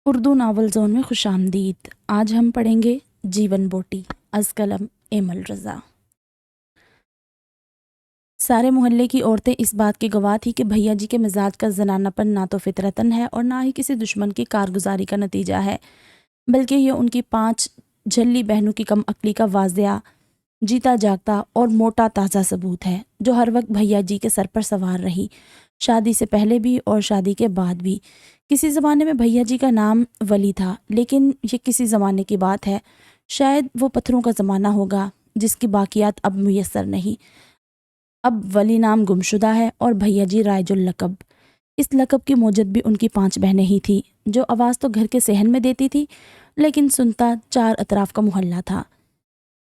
Urdu novel zone میں خوش آمدید۔ آج ہم پڑھیں گے جیون بوٹی از قلم ایمل رضا۔ سارے محلے کی عورتیں اس بات کی گواہ تھی کہ بھیا جی کے مزاج کا زنانہ پن نہ تو فطرتاً ہے اور نہ ہی کسی دشمن کی کارگزاری کا نتیجہ ہے، بلکہ یہ ان کی 5 جھلی بہنوں کی کم عقلی کا واضح، جیتا جاگتا اور موٹا تازہ ثبوت ہے، جو ہر وقت بھیا جی کے سر پر سوار رہی، شادی سے پہلے بھی اور شادی کے بعد بھی۔ کسی زمانے میں بھیا جی کا نام ولی تھا، لیکن یہ کسی زمانے کی بات ہے، شاید وہ پتھروں کا زمانہ ہوگا جس کی باقیات اب میسر نہیں۔ اب ولی نام گمشدہ ہے اور بھیا جی رائج اللقب۔ اس لقب کی موجد بھی ان کی 5 بہنیں ہی تھیں، جو آواز تو گھر کے صحن میں دیتی تھی، لیکن سنتا 4 اطراف کا محلہ تھا۔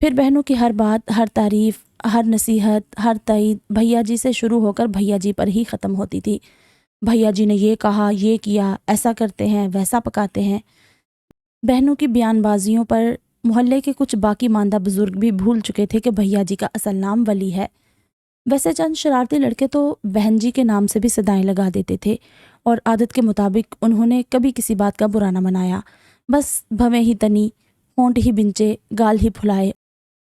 پھر بہنوں کی ہر بات، ہر تعریف، ہر نصیحت، ہر تائید بھیا جی سے شروع ہو کر بھیا جی پر ہی ختم ہوتی تھی۔ بھیا جی نے یہ کہا، یہ کیا، ایسا کرتے ہیں، ویسا پکاتے ہیں۔ بہنوں کی بیان بازیوں پر محلے کے کچھ باقی ماندہ بزرگ بھی بھول چکے تھے کہ بھیا جی کا اصل نام ولی ہے۔ ویسے چند شرارتی لڑکے تو بہن جی کے نام سے بھی صدائیں لگا دیتے تھے، اور عادت کے مطابق انہوں نے کبھی کسی بات کا برا نہ منایا، بس بھویں ہی تنی، ہونٹ ہی بنچے، گال ہی پھلائے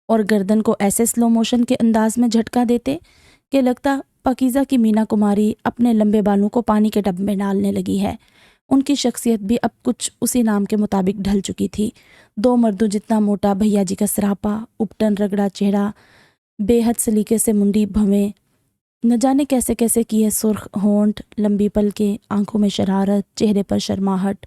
اور گردن کو ایسے سلو موشن کے انداز میں جھٹکا دیتے کہ لگتا پاکیزہ کی مینا کماری اپنے لمبے بالوں کو پانی کے ٹب میں ڈالنے لگی ہے۔ ان کی شخصیت بھی اب کچھ اسی نام کے مطابق ڈھل چکی تھی۔ 2 مردوں جتنا موٹا بھیا جی کا سراپا، اپٹن رگڑا چہرہ، بے حد سلیقے سے منڈی بھویں، نہ جانے کیسے کیسے کیے سرخ ہونٹ، لمبی پلکیں، آنکھوں میں شرارت، چہرے پر شرماہٹ،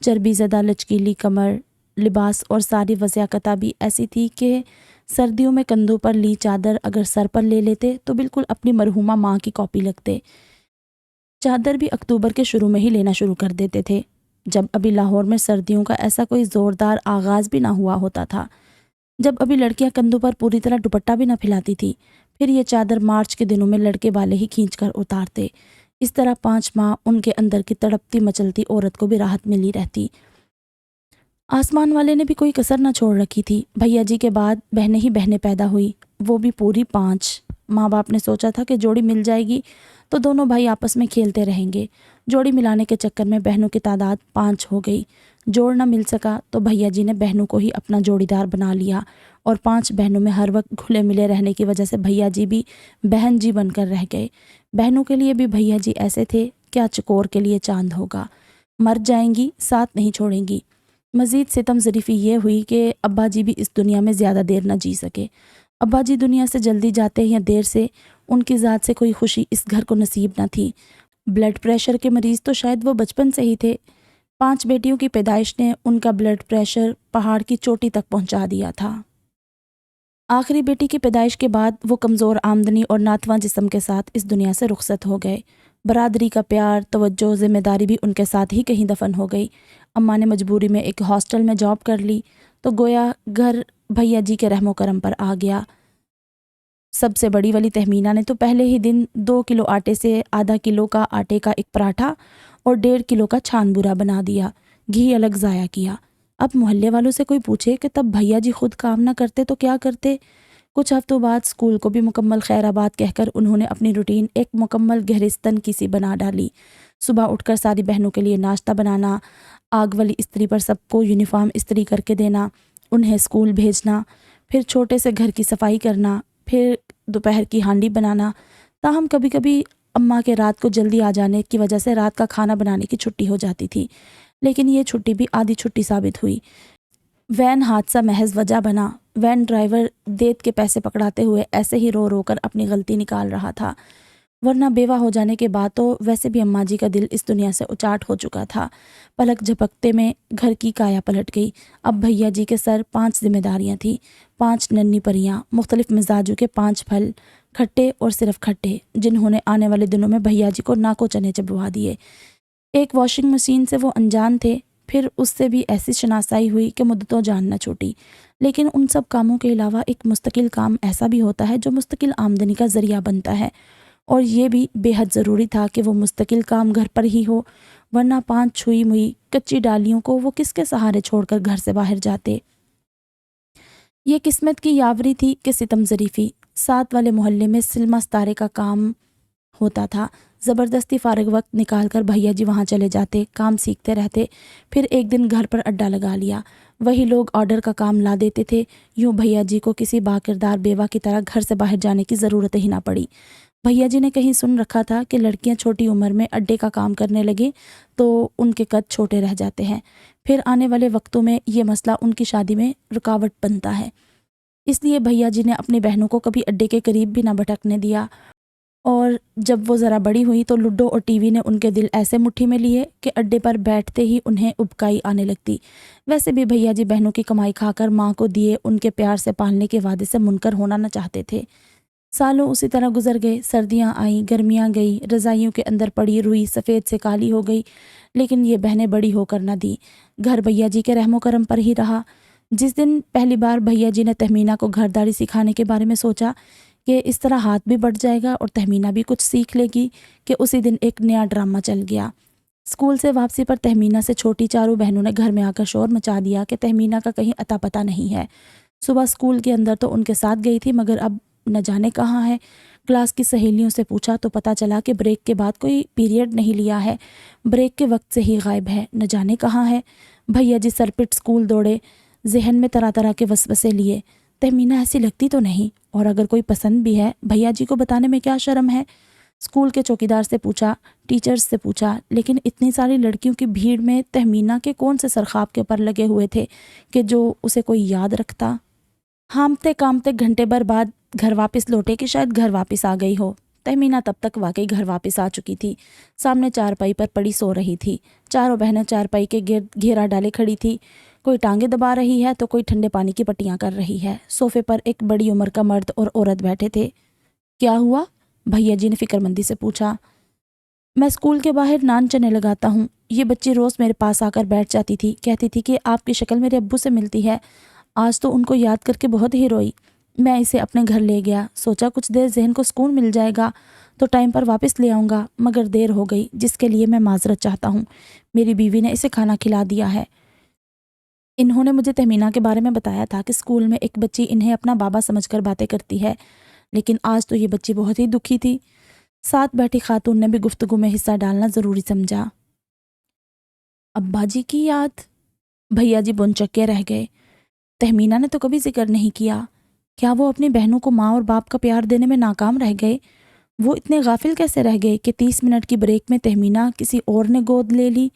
چربی زدہ لچکیلی کمر، لباس اور ساری وضعیت بھی ایسی تھی کہ سردیوں میں کندھوں پر لی چادر اگر سر پر لے لیتے تو بالکل اپنی مرحومہ ماں کی کاپی لگتے۔ چادر بھی اکتوبر کے شروع میں ہی لینا شروع کر دیتے تھے، جب ابھی لاہور میں سردیوں کا ایسا کوئی زوردار آغاز بھی نہ ہوا ہوتا تھا، جب ابھی لڑکیاں کندھوں پر پوری طرح دوپٹہ بھی نہ پھیلاتی تھی، پھر یہ چادر مارچ کے دنوں میں لڑکے والے ہی کھینچ کر اتارتے۔ اس طرح 5 ماہ ان کے اندر کی تڑپتی مچلتی عورت کو بھی راحت ملی رہتی۔ آسمان والے نے بھی کوئی کسر نہ چھوڑ رکھی تھی۔ بھیا جی کے بعد بہنیں ہی بہنیں پیدا ہوئی، وہ بھی پوری 5۔ ماں باپ نے سوچا تھا کہ جوڑی مل جائے گی تو دونوں بھائی آپس میں کھیلتے رہیں گے۔ جوڑی ملانے کے چکر میں بہنوں کی تعداد 5 ہو گئی۔ جوڑ نہ مل سکا تو بھیا جی نے بہنوں کو ہی اپنا جوڑی دار بنا لیا، اور 5 بہنوں میں ہر وقت گھلے ملے رہنے کی وجہ سے بھیا جی بھی بہن جی بن کر رہ گئے۔ بہنوں کے لیے بھی بھیا جی ایسے تھے، کیا چکور کے لیے چاند ہوگا، مر جائیں گی ساتھ نہیں چھوڑیں گی۔ مزید ستم ظریفی یہ ہوئی کہ ابا جی بھی اس دنیا میں زیادہ دیر نہ جی سکے۔ ابا جی دنیا سے جلدی جاتے یا دیر سے، ان کی ذات سے کوئی خوشی اس گھر کو نصیب نہ تھی۔ بلڈ پریشر کے مریض تو شاید وہ بچپن سے ہی تھے۔ 5 بیٹیوں کی پیدائش نے ان کا بلڈ پریشر پہاڑ کی چوٹی تک پہنچا دیا تھا۔ آخری بیٹی کی پیدائش کے بعد وہ کمزور آمدنی اور ناتواں جسم کے ساتھ اس دنیا سے رخصت ہو گئے۔ برادری کا پیار، توجہ، ذمہ داری بھی ان کے ساتھ ہی کہیں دفن ہو گئی۔ اماں نے مجبوری میں ایک ہاسٹل میں جاب کر لی تو گویا گھر بھیا جی کے رحم و کرم پر آ گیا۔ سب سے بڑی والی تہمینہ نے تو پہلے ہی دن 2 کلو آٹے سے ½ کلو کا آٹے کا ایک پراٹھا اور 1.5 کلو کا چھان بورا بنا دیا، گھی الگ ضائع کیا۔ اب محلے والوں سے کوئی پوچھے کہ تب بھیا جی خود کام نہ کرتے تو کیا کرتے؟ کچھ ہفتوں بعد اسکول کو بھی مکمل خیر آباد کہہ کر انہوں نے اپنی روٹین ایک مکمل گہرستن کی سی بنا ڈالی۔ صبح اٹھ کر ساری بہنوں کے لیے ناشتہ بنانا، آگ والی استری پر سب کو یونیفارم استری کر کے دینا، انہیں اسکول بھیجنا، پھر چھوٹے سے گھر کی صفائی کرنا، پھر دوپہر کی ہانڈی بنانا۔ تاہم کبھی کبھی اماں کے رات کو جلدی آ جانے کی وجہ سے رات کا کھانا بنانے کی چھٹی ہو جاتی تھی، لیکن یہ چھٹی بھی آدھی چھٹی ثابت ہوئی۔ وین حادثہ محض وجہ بنا۔ وین ڈرائیور دیت کے پیسے پکڑاتے ہوئے ایسے ہی رو رو کر اپنی غلطی نکال رہا تھا، ورنہ بیوہ ہو جانے کے بعد تو ویسے بھی اماں جی کا دل اس دنیا سے اچاٹ ہو چکا تھا۔ پلک جھپکتے میں گھر کی کایا پلٹ گئی۔ اب بھیا جی کے سر 5 ذمہ داریاں تھیں، 5 ننھی پریاں، مختلف مزاجوں کے 5 پھل، کھٹے اور صرف کھٹے، جنہوں نے آنے والے دنوں میں بھیا جی کو ناکو چنے چبوا دیے۔ ایک واشنگ مشین سے وہ انجان تھے، پھر اس سے بھی ایسی شناسائی ہوئی کہ مدتوں جان نہ چھوٹی۔ لیکن ان سب کاموں کے علاوہ ایک مستقل کام ایسا بھی ہوتا ہے جو مستقل آمدنی کا ذریعہ بنتا ہے، اور یہ بھی بے حد ضروری تھا کہ وہ مستقل کام گھر پر ہی ہو، ورنہ 5 چھوئی موئی کچی ڈالیوں کو وہ کس کے سہارے چھوڑ کر گھر سے باہر جاتے۔ یہ قسمت کی یاوری تھی کہ ستم ظریفی 7 والے محلے میں سلما ستارے کا کام ہوتا تھا۔ زبردستی فارغ وقت نکال کر بھیا جی وہاں چلے جاتے، کام سیکھتے رہتے۔ پھر ایک دن گھر پر اڈا لگا لیا، وہی لوگ آرڈر کا کام لا دیتے تھے۔ یوں بھیا جی کو کسی باکردار بیوہ کی طرح گھر سے باہر جانے کی ضرورت ہی نہ پڑی۔ بھیا جی نے کہیں سن رکھا تھا کہ لڑکیاں چھوٹی عمر میں اڈے کا کام کرنے لگے تو ان کے قد چھوٹے رہ جاتے ہیں، پھر آنے والے وقتوں میں یہ مسئلہ ان کی شادی میں رکاوٹ بنتا ہے۔ اس لیے بھیا جی نے اپنی بہنوں کو کبھی اڈے کے قریب بھی نہ بھٹکنے دیا، اور جب وہ ذرا بڑی ہوئی تو لوڈو اور ٹی وی نے ان کے دل ایسے مٹھی میں لیے کہ اڈے پر بیٹھتے ہی انہیں ابکائی آنے لگتی۔ ویسے بھی بھیا جی بہنوں کی کمائی کھا کر ماں کو دیے ان کے پیار سے پالنے کے وعدے سے منکر ہونا نہ چاہتے تھے۔ سالوں اسی طرح گزر گئے، سردیاں آئیں، گرمیاں گئی، رضائیوں کے اندر پڑی روئی سفید سے کالی ہو گئی، لیکن یہ بہنیں بڑی ہو کر نہ دی۔ گھر بھیا جی کے رحم و کرم پر ہی رہا۔ جس دن پہلی بار بھیا جی نے تہمینہ کو گھرداری سکھانے کے بارے میں سوچا کہ اس طرح ہاتھ بھی بڑھ جائے گا اور تہمینہ بھی کچھ سیکھ لے گی، کہ اسی دن ایک نیا ڈرامہ چل گیا۔ اسکول سے واپسی پر تہمینہ سے چھوٹی چاروں بہنوں نے گھر میں آ کر شور مچا دیا کہ تہمینہ کا کہیں اتا پتہ نہیں ہے۔ صبح اسکول کے اندر تو ان کے ساتھ گئی تھی، مگر اب نہ جانے کہاں ہے۔ کلاس کی سہیلیوں سے پوچھا تو پتہ چلا کہ بریک کے بعد کوئی پیریڈ نہیں لیا ہے، بریک کے وقت سے ہی غائب ہے، نہ جانے کہاں ہے۔ بھیا جی سر پٹ اسکول دوڑے، ذہن میں طرح طرح کے وسوسے لیے۔ تہمینہ ایسی لگتی تو نہیں، اور اگر کوئی پسند بھی ہے بھیا جی کو بتانے میں کیا شرم ہے۔ اسکول کے چوکیدار سے پوچھا، ٹیچرز سے پوچھا، لیکن اتنی ساری لڑکیوں کی بھیڑ میں تہمینہ کے کون سے سرخاب کے پر لگے ہوئے تھے کہ جو اسے کوئی یاد رکھتا۔ ہامتے کامتے گھنٹے بھر بعد گھر واپس لوٹے کہ شاید گھر واپس آ گئی ہو۔ تہمینہ تب تک واقعی گھر واپس آ چکی تھی۔ سامنے چارپائی پر پڑی سو رہی تھی، چاروں بہنیں چارپائی کے گرد گھیرا ڈالے کھڑی تھی، کوئی ٹانگیں دبا رہی ہے تو کوئی ٹھنڈے پانی کی پٹیاں کر رہی ہے۔ صوفے پر ایک بڑی عمر کا مرد اور عورت بیٹھے تھے۔ کیا ہوا؟ بھیا جی نے فکر مندی سے پوچھا۔ میں اسکول کے باہر نان چنے لگاتا ہوں، یہ بچی روز میرے پاس آ کر بیٹھ جاتی تھی، کہتی تھی کہ آپ کی شکل میرے ابو سے ملتی ہے۔ آج تو ان کو یاد کر کے بہت ہی روئی۔ میں اسے اپنے گھر لے گیا، سوچا کچھ دیر ذہن کو سکون مل جائے گا تو ٹائم پر واپس لے آؤں گا، مگر دیر ہو گئی، جس کے لیے میں معذرت چاہتا ہوں۔ میری بیوی نے اسے کھانا کھلا دیا ہے۔ انہوں نے مجھے تہمینہ کے بارے میں بتایا تھا کہ اسکول میں ایک بچی انہیں اپنا بابا سمجھ کر باتیں کرتی ہے، لیکن آج تو یہ بچی بہت ہی دکھی تھی۔ ساتھ بیٹھی خاتون نے بھی گفتگو میں حصہ ڈالنا ضروری سمجھا۔ ابا جی کی یاد؟ بھیا جی بنچکے رہ گئے۔ تہمینہ نے تو کبھی ذکر نہیں کیا۔ کیا وہ اپنی بہنوں کو ماں اور باپ کا پیار دینے میں ناکام رہ گئے؟ وہ اتنے غافل کیسے رہ گئے کہ 30 منٹ کی بریک میں تہمینہ کسی اور نے گود لے لی؟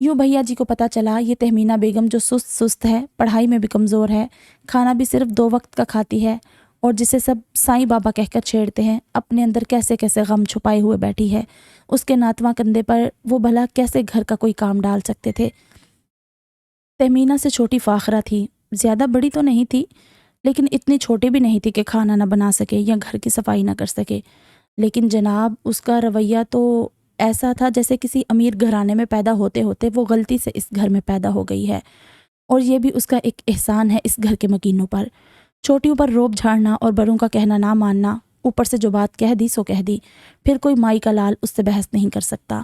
یوں بھیا جی کو پتہ چلا یہ تہمینہ بیگم جو سست ہے، پڑھائی میں بھی کمزور ہے، کھانا بھی صرف 2 وقت کا کھاتی ہے، اور جسے سب سائیں بابا کہہ کر چھیڑتے ہیں، اپنے اندر کیسے کیسے غم چھپائے ہوئے بیٹھی ہے۔ اس کے ناتواں کندھے پر وہ بھلا کیسے گھر کا کوئی کام ڈال سکتے تھے۔ تہمینہ سے چھوٹی فاخرہ تھی، زیادہ بڑی تو نہیں تھی، لیکن اتنی چھوٹی بھی نہیں تھی کہ کھانا نہ بنا سکے یا گھر کی صفائی نہ کر سکے۔ لیکن جناب اس کا رویہ تو ایسا تھا جیسے کسی امیر گھرانے میں پیدا ہوتے ہوتے وہ غلطی سے اس گھر میں پیدا ہو گئی ہے، اور یہ بھی اس کا ایک احسان ہے اس گھر کے مکینوں پر۔ چھوٹیوں پر روب جھاڑنا اور بڑوں کا کہنا نہ ماننا، اوپر سے جو بات کہہ دی سو کہہ دی، پھر کوئی مائی کا لال اس سے بحث نہیں کر سکتا۔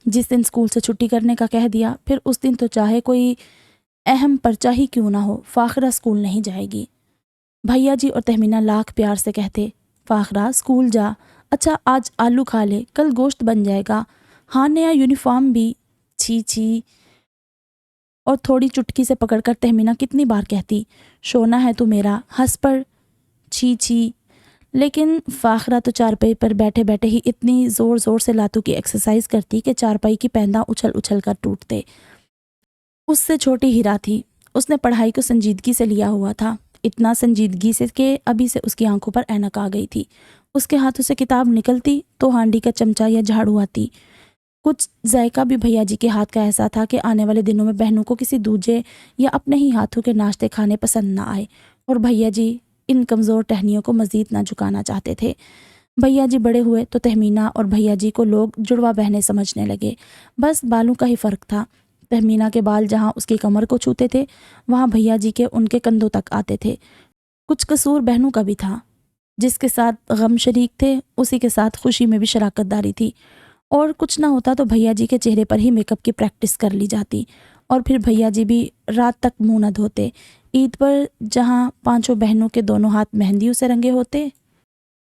جس دن اسکول سے چھٹی کرنے کا کہہ دیا، پھر اس دن تو چاہے کوئی اہم پرچہ ہی کیوں نہ ہو، فاخرہ اسکول نہیں جائے گی۔ بھیا جی اور تہمینہ لاکھ پیار سے کہتے، فاخرہ اسکول جا، اچھا آج آلو کھا لے، کل گوشت بن جائے گا، ہاں نیا یونیفارم بھی، چھی چھی۔ اور تھوڑی چٹکی سے پکڑ کر تہمینہ کتنی بار کہتی، شونا ہے تو میرا، ہنس پڑ، چھی چھی۔ لیکن فاخرہ تو چارپائی پر بیٹھے بیٹھے ہی اتنی زور زور سے لاتوں کی ایکسرسائز کرتی کہ چارپائی کی پینداں اچھل اچھل کر ٹوٹتے۔ اس سے چھوٹی ہیرا تھی، اس نے پڑھائی کو سنجیدگی سے لیا ہوا تھا، اتنا سنجیدگی سے کہ ابھی سے اس کی آنکھوں پر اینک آ گئی تھی۔ اس کے ہاتھوں سے کتاب نکلتی تو ہانڈی کا چمچہ یا جھاڑو آتی۔ کچھ ذائقہ بھی بھیا جی کے ہاتھ کا ایسا تھا کہ آنے والے دنوں میں بہنوں کو کسی دوجے یا اپنے ہی ہاتھوں کے ناشتے کھانے پسند نہ آئے، اور بھیا جی ان کمزور ٹہنیوں کو مزید نہ جھکانا چاہتے تھے۔ بھیا جی بڑے ہوئے تو تہمینہ اور بھیا جی کو لوگ جڑوا بہنیں سمجھنے لگے، بس بالوں کا ہی فرق تھا۔ تہمینہ کے بال جہاں اس کی کمر کو چھوتے تھے، وہاں بھیا جی کے ان کے کندھوں تک آتے تھے۔ کچھ قصور بہنوں کا بھی تھا، جس کے ساتھ غم شریک تھے اسی کے ساتھ خوشی میں بھی شراکت داری تھی، اور کچھ نہ ہوتا تو بھیا جی کے چہرے پر ہی میک اپ کی پریکٹس کر لی جاتی، اور پھر بھیا جی بھی رات تک منہ نہ دھوتے۔ عید پر جہاں 5 بہنوں کے دونوں ہاتھ مہندیوں سے رنگے ہوتے،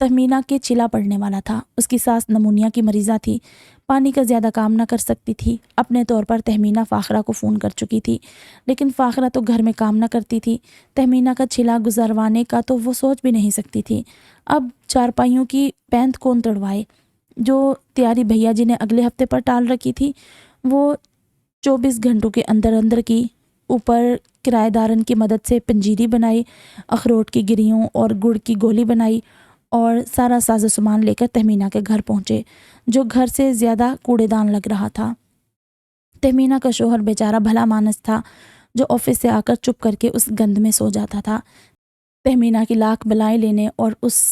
تہمینہ کے چلا پڑنے والا تھا۔ اس کی ساس نمونیا کی مریضہ تھی، پانی کا زیادہ کام نہ کر سکتی تھی۔ اپنے طور پر تہمینہ فاخرہ کو فون کر چکی تھی، لیکن فاخرہ تو گھر میں کام نہ کرتی تھی۔ تہمینہ کا چلا گزروانے کا تو وہ سوچ بھی نہیں سکتی تھی۔ اب چارپائیوں کی پیند کون تڑوائے؟ جو تیاری بھیا جی نے اگلے ہفتے پر ٹال رکھی تھی وہ 24 گھنٹوں کے اندر اندر کی۔ اوپر کرایہ دارن کی مدد سے پنجیری بنائی، اخروٹ کی گریوں اور گڑ کی گولی بنائی اور سارا ساز و سامان لے کر تہمینہ کے گھر پہنچے، جو گھر سے زیادہ کوڑے دان لگ رہا تھا۔ تہمینہ کا شوہر بیچارہ بھلا مانس تھا، جو آفس سے آ کر چپ کر کے اس گند میں سو جاتا تھا۔ تہمینہ کی لاکھ بلائیں لینے اور اس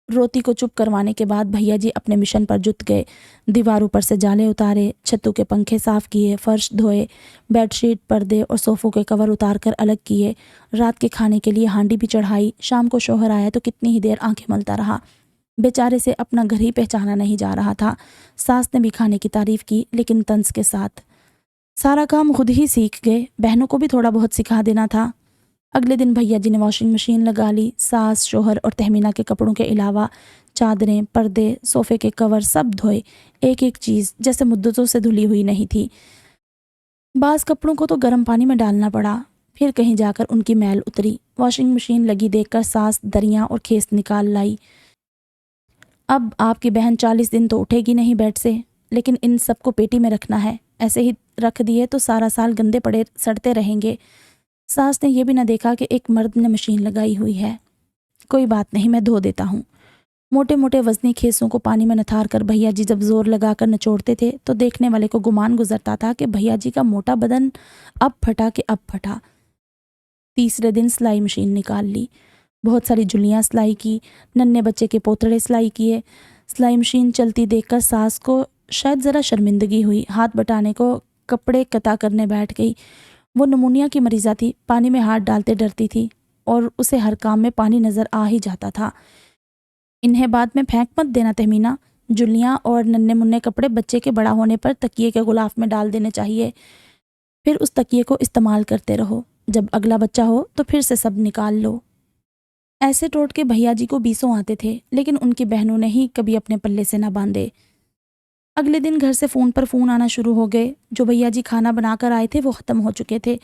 روتی کو چپ کروانے کے بعد بھیا جی اپنے مشن پر جت گئے۔ دیواروں پر سے جالے اتارے، چھتوں کے پنکھے صاف کیے، فرش دھوئے، بیڈ شیٹ، پردے اور صوفوں کے کور اتار کر الگ کیے، رات کے کھانے کے لیے ہانڈی بھی چڑھائی۔ شام کو شوہر آیا تو کتنی ہی دیر آنکھیں ملتا رہا، بیچارے سے اپنا گھر ہی پہچانا نہیں جا رہا تھا۔ ساس نے بھی کھانے کی تعریف کی، لیکن طنز کے ساتھ۔ سارا کام خود ہی سیکھ گئے، بہنوں کو بھی تھوڑا بہت سکھا دینا تھا۔ اگلے دن بھیا جی نے واشنگ مشین لگا لی۔ ساس، شوہر اور تہمینہ کے کپڑوں کے علاوہ چادریں، پردے، صوفے کے کور سب دھوئے، ایک ایک چیز جیسے مدتوں سے دھلی ہوئی نہیں تھی۔ بعض کپڑوں کو تو گرم پانی میں ڈالنا پڑا، پھر کہیں جا کر ان کی میل اتری۔ واشنگ مشین لگی دیکھ کر ساس دریاں اور کھیس نکال لائی۔ اب آپ کی بہن 40 دن تو اٹھے گی نہیں بیڈ سے، لیکن ان سب کو پیٹی میں رکھنا ہے، ایسے ہی رکھ دیے تو سارا سال گندے پڑے سڑتے رہیں گے۔ ساس نے یہ بھی نہ دیکھا کہ ایک مرد نے مشین لگائی ہوئی ہے۔ کوئی بات نہیں، میں دھو دیتا ہوں۔ موٹے موٹے وزنی کھیسوں کو پانی میں نتھار کر بھیا جی جب زور لگا کر نچوڑتے تھے تو دیکھنے والے کو گمان گزرتا تھا کہ بھیا جی کا موٹا بدن اب پھٹا کہ اب پھٹا۔ تیسرے دن سلائی مشین نکال لی، بہت ساری جلیاں سلائی کی، ننھے بچے کے پوتڑے سلائی کیے۔ سلائی مشین چلتی دیکھ کر ساس کو شاید ذرا شرمندگی ہوئی، ہاتھ بٹانے کو کپڑے قطع کرنے بیٹھ گئی۔ وہ نمونیا کی مریضہ تھی، پانی میں ہاتھ ڈالتے ڈرتی تھی اور اسے ہر کام میں پانی نظر آ ہی جاتا تھا۔ انہیں بعد میں پھینک مت دینا تہمینہ، جلیاں اور ننھے منھے کپڑے بچے کے بڑا ہونے پر تکیے کے غلاف میں ڈال دینے چاہیے، پھر اس تکیے کو استعمال کرتے رہو، جب اگلا بچہ ہو تو پھر سے سب نکال لو۔ ایسے ٹوٹ کے بھیا جی کو 20 آتے تھے، لیکن ان کی بہنوں نے ہی کبھی اپنے پلے سے نہ باندھے۔ اگلے دن گھر سے فون پر فون آنا شروع ہو گئے۔ جو بھیا جی کھانا بنا کر آئے تھے وہ ختم ہو چکے تھے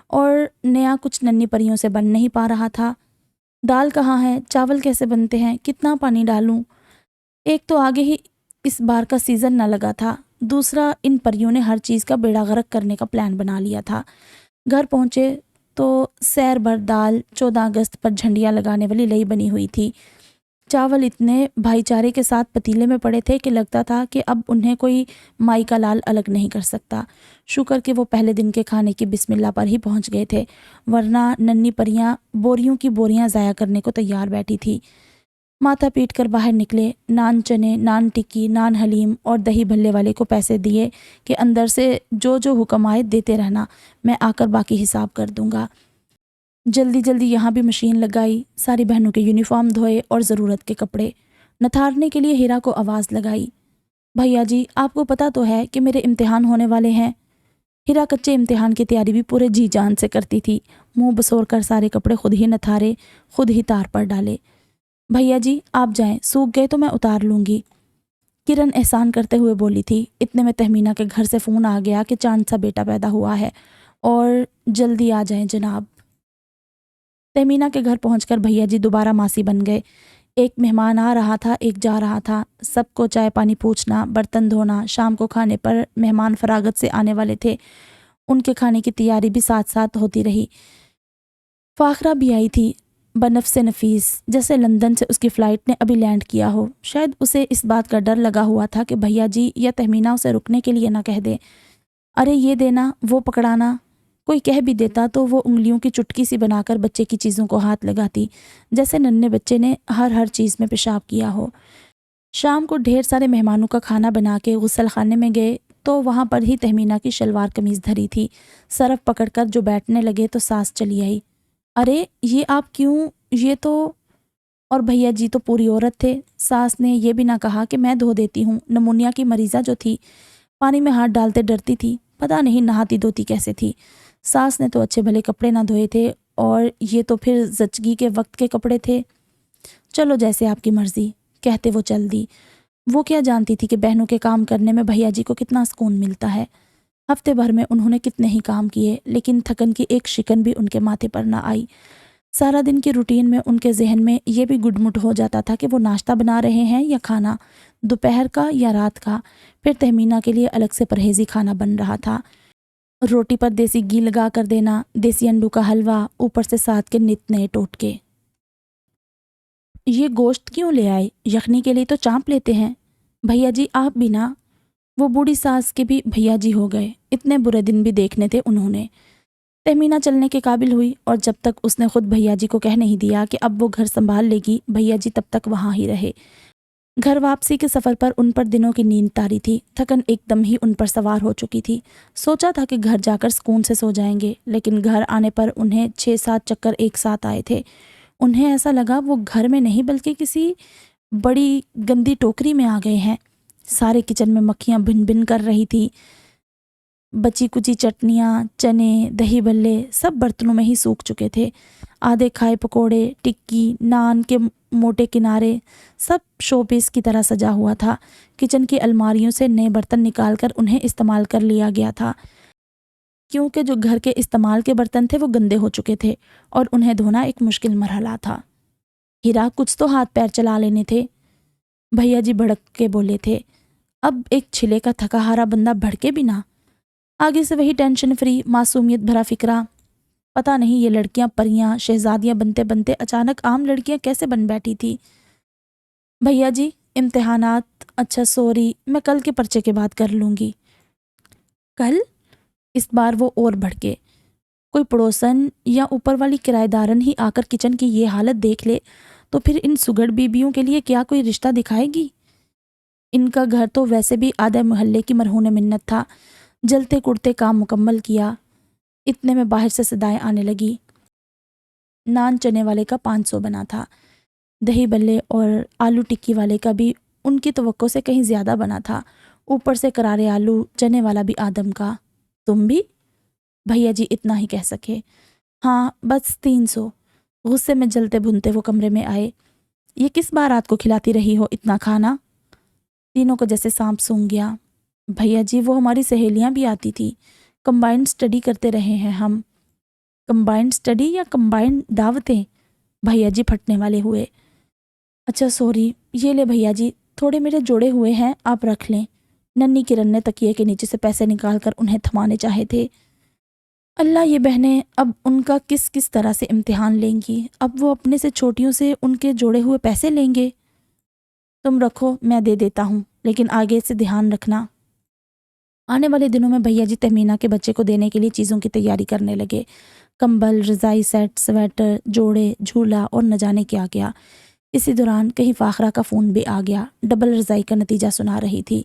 اور نیا کچھ ننھی پریوں سے بن نہیں پا رہا تھا۔ دال کہاں ہے؟ چاول کیسے بنتے ہیں؟ کتنا پانی ڈالوں؟ ایک تو آگے ہی اس بار کا سیزن نہ لگا تھا، دوسرا ان پریوں نے ہر چیز کا بیڑا غرق کرنے کا پلان بنا لیا تھا۔ گھر پہنچے تو سیر بھر دال 14 اگست پر جھنڈیاں لگانے والی لئی بنی ہوئی تھی۔ چاول اتنے بھائی چارے کے ساتھ پتیلے میں پڑے تھے کہ لگتا تھا کہ اب انہیں کوئی مائی کا لال الگ نہیں کر سکتا۔ شکر کہ وہ پہلے دن کے کھانے کی بسم اللہ پر ہی پہنچ گئے تھے، ورنہ ننھی پریاں بوریوں کی بوریاں ضائع کرنے کو تیار بیٹھی تھی۔ ماتھا پیٹ کر باہر نکلے، نان چنے، نان ٹکی، نان حلیم اور دہی بھلے والے کو پیسے دیے کہ اندر سے جو جو حکم آئے دیتے رہنا، میں آ کر باقی حساب کر دوں گا۔ جلدی جلدی یہاں بھی مشین لگائی، ساری بہنوں کے یونیفارم دھوئے اور ضرورت کے کپڑے نتھارنے کے لیے ہیرا کو آواز لگائی، بھیا جی آپ کو پتہ تو ہے کہ میرے امتحان ہونے والے ہیں۔ ہیرا کچے امتحان کی تیاری بھی پورے جی جان سے کرتی تھی، منہ بسور کر سارے کپڑے خود ہی نتھارے، خود ہی تار پر ڈالے۔ بھیا جی آپ جائیں، سوکھ گئے تو میں اتار لوں گی، کرن احسان کرتے ہوئے بولی تھی۔ اتنے میں تہمینہ کے گھر سے فون آ گیا کہ چاند سا بیٹا پیدا ہوا ہے اور جلدی آ جائیں جناب۔ تہمینہ کے گھر پہنچ کر بھیا جی دوبارہ ماسی بن گئے۔ ایک مہمان آ رہا تھا، ایک جا رہا تھا، سب کو چائے پانی پوچھنا، برتن دھونا، شام کو کھانے پر مہمان فراغت سے آنے والے تھے، ان کے کھانے کی تیاری بھی ساتھ ساتھ ہوتی رہی۔ فاخرہ بھی آئی تھی، بنفس نفیس، جیسے لندن سے اس کی فلائٹ نے ابھی لینڈ کیا ہو۔ شاید اسے اس بات کا ڈر لگا ہوا تھا کہ بھیا جی یا تہمینہ اسے رکنے کے لیے نہ کہہ دے، ارے یہ دینا، وہ پکڑانا۔ کوئی کہہ بھی دیتا تو وہ انگلیوں کی چٹکی سی بنا کر بچے کی چیزوں کو ہاتھ لگاتی، جیسے ننھے بچے نے ہر چیز میں پیشاب کیا ہو۔ شام کو ڈھیر سارے مہمانوں کا کھانا بنا کے غسل خانے میں گئے تو وہاں پر ہی تہمینہ کی شلوار قمیض دھری تھی۔ صرف پکڑ کر جو بیٹھنے لگے تو ساس چلی آئی، ارے یہ آپ کیوں، یہ تو، اور بھیا جی تو پوری عورت تھے۔ ساس نے یہ بھی نہ کہا کہ میں دھو دیتی ہوں، نمونیا کی مریضہ جو تھی پانی میں ہاتھ ڈالتے ڈرتی تھی، پتہ نہیں نہاتی دھوتی کیسے تھی۔ ساس نے تو اچھے بھلے کپڑے نہ دھوئے تھے اور یہ تو پھر زچگی کے وقت کے کپڑے تھے۔ چلو جیسے آپ کی مرضی، کہتے وہ چل دی۔ وہ کیا جانتی تھی کہ بہنوں کے کام کرنے میں بھیا جی کو کتنا سکون ملتا ہے۔ ہفتے بھر میں انہوں نے کتنے ہی کام کیے، لیکن تھکن کی ایک شکن بھی ان کے ماتھے پر نہ آئی۔ سارا دن کی روٹین میں ان کے ذہن میں یہ بھی گڈ مٹ ہو جاتا تھا کہ وہ ناشتہ بنا رہے ہیں یا کھانا، دوپہر کا یا رات کا۔ پھر تہمینہ کے لیے الگ سے پرہیزی کھانا بن رہا تھا، روٹی پر دیسی گھی لگا کر دینا، دیسی انڈوں کا حلوہ، اوپر سے ساتھ کے نت نئے ٹوٹکے۔ یہ گوشت کیوں لے آئے؟ یخنی کے لیے تو چانپ لیتے ہیں۔ بھیا جی آپ بھی نا۔ وہ بوڑھی ساس کے بھی بھیا جی ہو گئے، اتنے برے دن بھی دیکھنے تھے انہوں نے۔ تہمینہ چلنے کے قابل ہوئی، اور جب تک اس نے خود بھیا جی کو کہہ نہیں دیا کہ اب وہ گھر سنبھال لے گی، بھیا جی تب تک وہاں ہی رہے۔ گھر واپسی کے سفر پر ان پر دنوں کی نیند تاری تھی، تھکن ایک دم ہی ان پر سوار ہو چکی تھی۔ سوچا تھا کہ گھر جا کر سکون سے سو جائیں گے، لیکن گھر آنے پر انہیں 6-7 چکر ایک ساتھ آئے تھے۔ انہیں ایسا لگا وہ گھر میں نہیں بلکہ کسی بڑی گندی ٹوکری میں آ گئے ہیں۔ سارے کچن میں مکھیاں بھن بھن کر رہی تھی، بچی کچی چٹنیاں، چنے، دہی بھلے سب برتنوں میں ہی سوکھ چکے تھے۔ آدھے کھائے پکوڑے، ٹکی، نان کے موٹے کنارے سب شو پیس کی طرح سجا ہوا تھا۔ کچن کی الماریوں سے نئے برتن نکال کر انہیں استعمال کر لیا گیا تھا، کیونکہ جو گھر کے استعمال کے برتن تھے وہ گندے ہو چکے تھے اور انہیں دھونا ایک مشکل مرحلہ تھا۔ ہیرا کچھ تو ہاتھ پیر چلا لینے تھے، بھیا جی بھڑک کے بولے تھے۔ اب ایک چھلے کا تھکا ہارا بندہ بھڑکے بھی نہ۔ آگے سے وہی ٹینشن فری معصومیت بھرا فکرہ۔ پتہ نہیں یہ لڑکیاں پریاں شہزادیاں بنتے بنتے اچانک عام لڑکیاں کیسے بن بیٹھی تھی۔ بھیا جی امتحانات، اچھا سوری، میں کل کے پرچے کے بعد کر لوں گی۔ کل؟ اس بار وہ اور بھڑکے۔ کوئی پڑوسن یا اوپر والی کرایہ دارن ہی آ کر کچن کی یہ حالت دیکھ لے تو پھر ان سگڑ بیبیوں کے لیے کیا کوئی رشتہ دکھائے گی؟ ان کا گھر تو ویسے بھی آدھے محلے کی مرہون منت تھا۔ جلتے کڑتے کام مکمل کیا، اتنے میں باہر سے صدائیں آنے لگی۔ نان چنے والے کا 500 بنا تھا، دہی بلے اور آلو ٹکی والے کا بھی ان کی توقع سے کہیں زیادہ بنا تھا، اوپر سے کرارے آلو چنے والا بھی آدم کا۔ تم بھی؟ بھیا جی اتنا ہی کہہ سکے۔ ہاں بس 300۔ غصے میں جلتے بھنتے وہ کمرے میں آئے۔ یہ کس بار رات کو کھلاتی رہی ہو اتنا کھانا؟ تینوں کو جیسے سانپ سونگھ گیا۔ بھیا جی وہ ہماری سہیلیاں بھی آتی تھی، کمبائنڈ سٹڈی کرتے رہے ہیں ہم۔ کمبائنڈ سٹڈی یا کمبائنڈ دعوتیں؟ بھیا جی پھٹنے والے ہوئے۔ اچھا سوری، یہ لے بھیا جی، تھوڑے میرے جوڑے ہوئے ہیں آپ رکھ لیں۔ ننھی کرن نے تکیے کے نیچے سے پیسے نکال کر انہیں تھمانے چاہے تھے۔ اللہ یہ بہنیں اب ان کا کس کس طرح سے امتحان لیں گی؟ اب وہ اپنے سے چھوٹیوں سے ان کے جوڑے ہوئے پیسے لیں گے؟ تم رکھو میں دے دیتا ہوں، لیکن آگے سے دھیان رکھنا۔ آنے والے دنوں میں بھیا جی تہمینہ کے بچے کو دینے کے لیے چیزوں کی تیاری کرنے لگے۔ کمبل، رضائی سیٹ، سویٹر، جوڑے، جھولا اور نہ جانے کیا کیا۔ اسی دوران کہیں فاخرہ کا فون بھی آ گیا، ڈبل رضائی کا نتیجہ سنا رہی تھی۔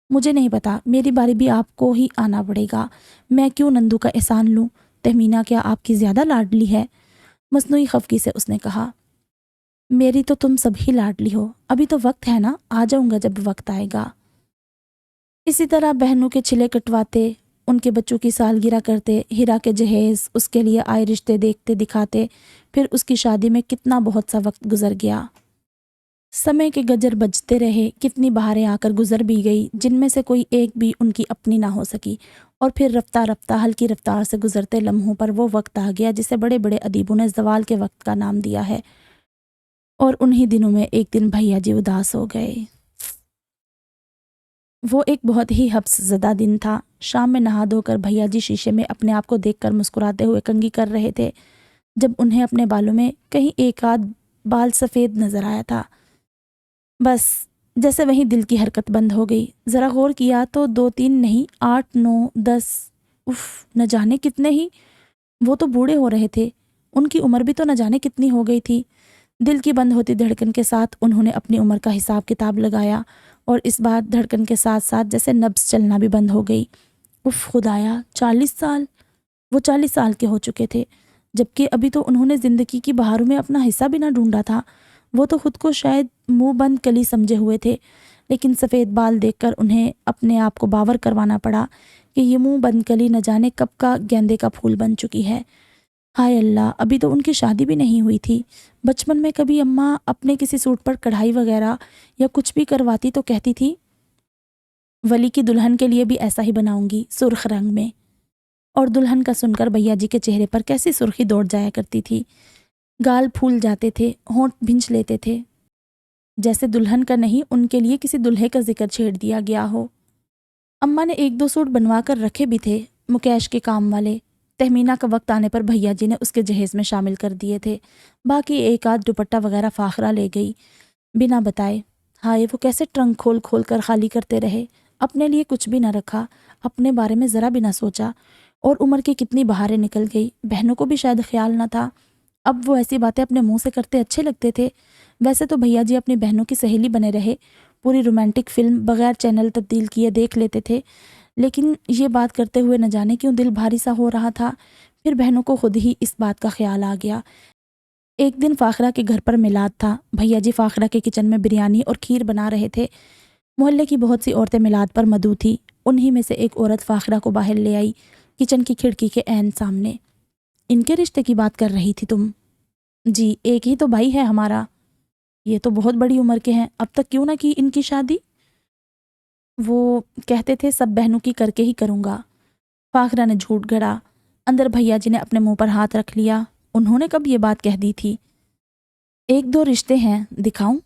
مجھے نہیں پتا، میری باری بھی آپ کو ہی آنا پڑے گا، میں کیوں نندو کا احسان لوں؟ تہمینہ کیا آپ کی زیادہ لاڈلی ہے؟ مصنوعی خفگی سے اس نے کہا۔ میری تو تم سب ہی لاڈلی ہو، ابھی تو وقت ہے نا، آ جاؤں گا جب وقت آئے گا۔ اسی طرح بہنوں کے چھلے کٹواتے، ان کے بچوں کی سالگرہ کرتے، ہیرا کے جہیز، اس کے لیے آئے رشتے دیکھتے دکھاتے، پھر اس کی شادی میں کتنا بہت سا وقت گزر گیا۔ سمے کے گجر بجتے رہے، کتنی بہاریں آ کر گزر بھی گئی، جن میں سے کوئی ایک بھی ان کی اپنی نہ ہو سکی، اور پھر رفتہ رفتہ ہلکی رفتار سے گزرتے لمحوں پر وہ وقت آ گیا جسے بڑے بڑے ادیبوں نے زوال کے وقت کا نام دیا ہے۔ اور انہی دنوں میں ایک دن بھیا جی اداس ہو گئے۔ وہ ایک بہت ہی حبس زدہ دن تھا۔ شام میں نہا دھو کر بھیا جی شیشے میں اپنے آپ کو دیکھ کر مسکراتے ہوئے کنگھی کر رہے تھے، جب انہیں اپنے بالوں میں کہیں ایک آدھ بال سفید نظر آیا تھا۔ بس جیسے وہیں دل کی حرکت بند ہو گئی۔ ذرا غور کیا تو 2-3 نہیں، 8 9 10، اف نہ جانے کتنے ہی۔ وہ تو بوڑھے ہو رہے تھے، ان کی عمر بھی تو نہ جانے کتنی ہو گئی تھی۔ دل کی بند ہوتی دھڑکن کے ساتھ انہوں نے اپنی عمر کا حساب کتاب لگایا، اور اس بار دھڑکن کے ساتھ ساتھ جیسے نبض چلنا بھی بند ہو گئی۔ اف خدایا، 40 سال! وہ 40 سال کے ہو چکے تھے، جبکہ ابھی تو انہوں نے زندگی کی بہاروں میں اپنا حصہ بھی نہ ڈھونڈا تھا۔ وہ تو خود کو شاید منہ بند کلی سمجھے ہوئے تھے، لیکن سفید بال دیکھ کر انہیں اپنے آپ کو باور کروانا پڑا کہ یہ منہ بند کلی نہ جانے کب کا گیندے کا پھول بن چکی ہے۔ ہائے اللہ، ابھی تو ان کی شادی بھی نہیں ہوئی تھی۔ بچپن میں کبھی اماں اپنے کسی سوٹ پر کڑھائی وغیرہ یا کچھ بھی کرواتی تو کہتی تھی ولی کی دلہن کے لیے بھی ایسا ہی بناؤں گی، سرخ رنگ میں۔ اور دلہن کا سن کر بھیا جی کے چہرے پر کیسی سرخی دوڑ جایا کرتی تھی، گال پھول جاتے تھے، ہونٹ بھنچ لیتے تھے، جیسے دلہن کا نہیں ان کے لیے کسی دلہے کا ذکر چھیڑ دیا گیا ہو۔ اماں نے 1-2 سوٹ بنوا کر رکھے بھی تھے مکیش کے کام والے، تہمینہ کا وقت آنے پر بھیا جی نے اس کے جہیز میں شامل کر دیے تھے۔ باقی 1 آدھ دوپٹہ وغیرہ فاخرہ لے گئی بنا بتائے۔ ہائے، وہ کیسے ٹرنک کھول کھول کر خالی کرتے رہے، اپنے لیے کچھ بھی نہ رکھا، اپنے بارے میں ذرا بھی نہ سوچا۔ اور عمر کی کتنی بہاریں نکل گئی، بہنوں کو بھی شاید خیال نہ تھا۔ اب وہ ایسی باتیں اپنے منہ سے کرتے اچھے لگتے تھے۔ ویسے تو بھیا جی اپنی بہنوں کی سہیلی بنے رہے، پوری رومانٹک فلم بغیر چینل تبدیل کیے دیکھ لیتے تھے، لیکن یہ بات کرتے ہوئے نہ جانے کیوں دل بھاری سا ہو رہا تھا۔ پھر بہنوں کو خود ہی اس بات کا خیال آ گیا۔ ایک دن فاخرہ کے گھر پر میلاد تھا۔ بھیا جی فاخرہ کے کچن میں بریانی اور کھیر بنا رہے تھے۔ محلے کی بہت سی عورتیں میلاد پر مدعو تھیں۔ انہی میں سے ایک عورت فاخرہ کو باہر لے آئی، کچن کی کھڑکی کے عین سامنے۔ ان کے رشتے کی بات کر رہی تھی تم؟ جی، ایک ہی تو بھائی ہے ہمارا۔ یہ تو بہت بڑی عمر کے ہیں، اب تک کیوں نہ کی ان کی شادی؟ وہ کہتے تھے سب بہنوں کی کر کے ہی کروں گا۔ فاخرہ نے جھوٹ گھڑا۔ اندر بھیا جی نے اپنے منہ پر ہاتھ رکھ لیا۔ انہوں نے کب یہ بات کہہ دی تھی؟ 1-2 رشتے ہیں، دکھاؤں؟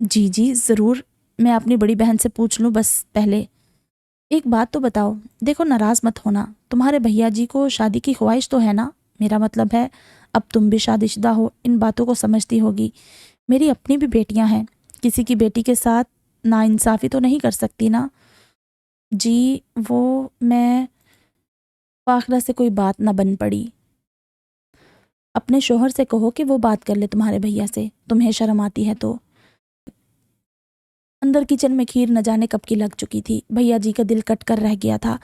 جی جی ضرور، میں اپنی بڑی بہن سے پوچھ لوں، بس پہلے ایک بات تو بتاؤ۔ دیکھو ناراض مت ہونا، تمہارے بھیا جی کو شادی کی خواہش تو ہے نا؟ میرا مطلب ہے اب تم بھی شادی شدہ ہو، ان باتوں کو سمجھتی ہوگی۔ میری اپنی بھی بیٹیاں ہیں، کسی کی بیٹی کے ساتھ ناانصافی تو نہیں کر سکتی نا؟ جی وہ میں فاخرہ سے کوئی بات نہ بن پڑی۔ اپنے شوہر سے کہو کہ وہ بات کر لے تمہارے بھیا سے، تمہیں شرم آتی ہے تو۔ اندر کچن میں کھیر نہ جانے کب کی لگ چکی تھی، بھیا جی کا دل کٹ کر رہ گیا تھا۔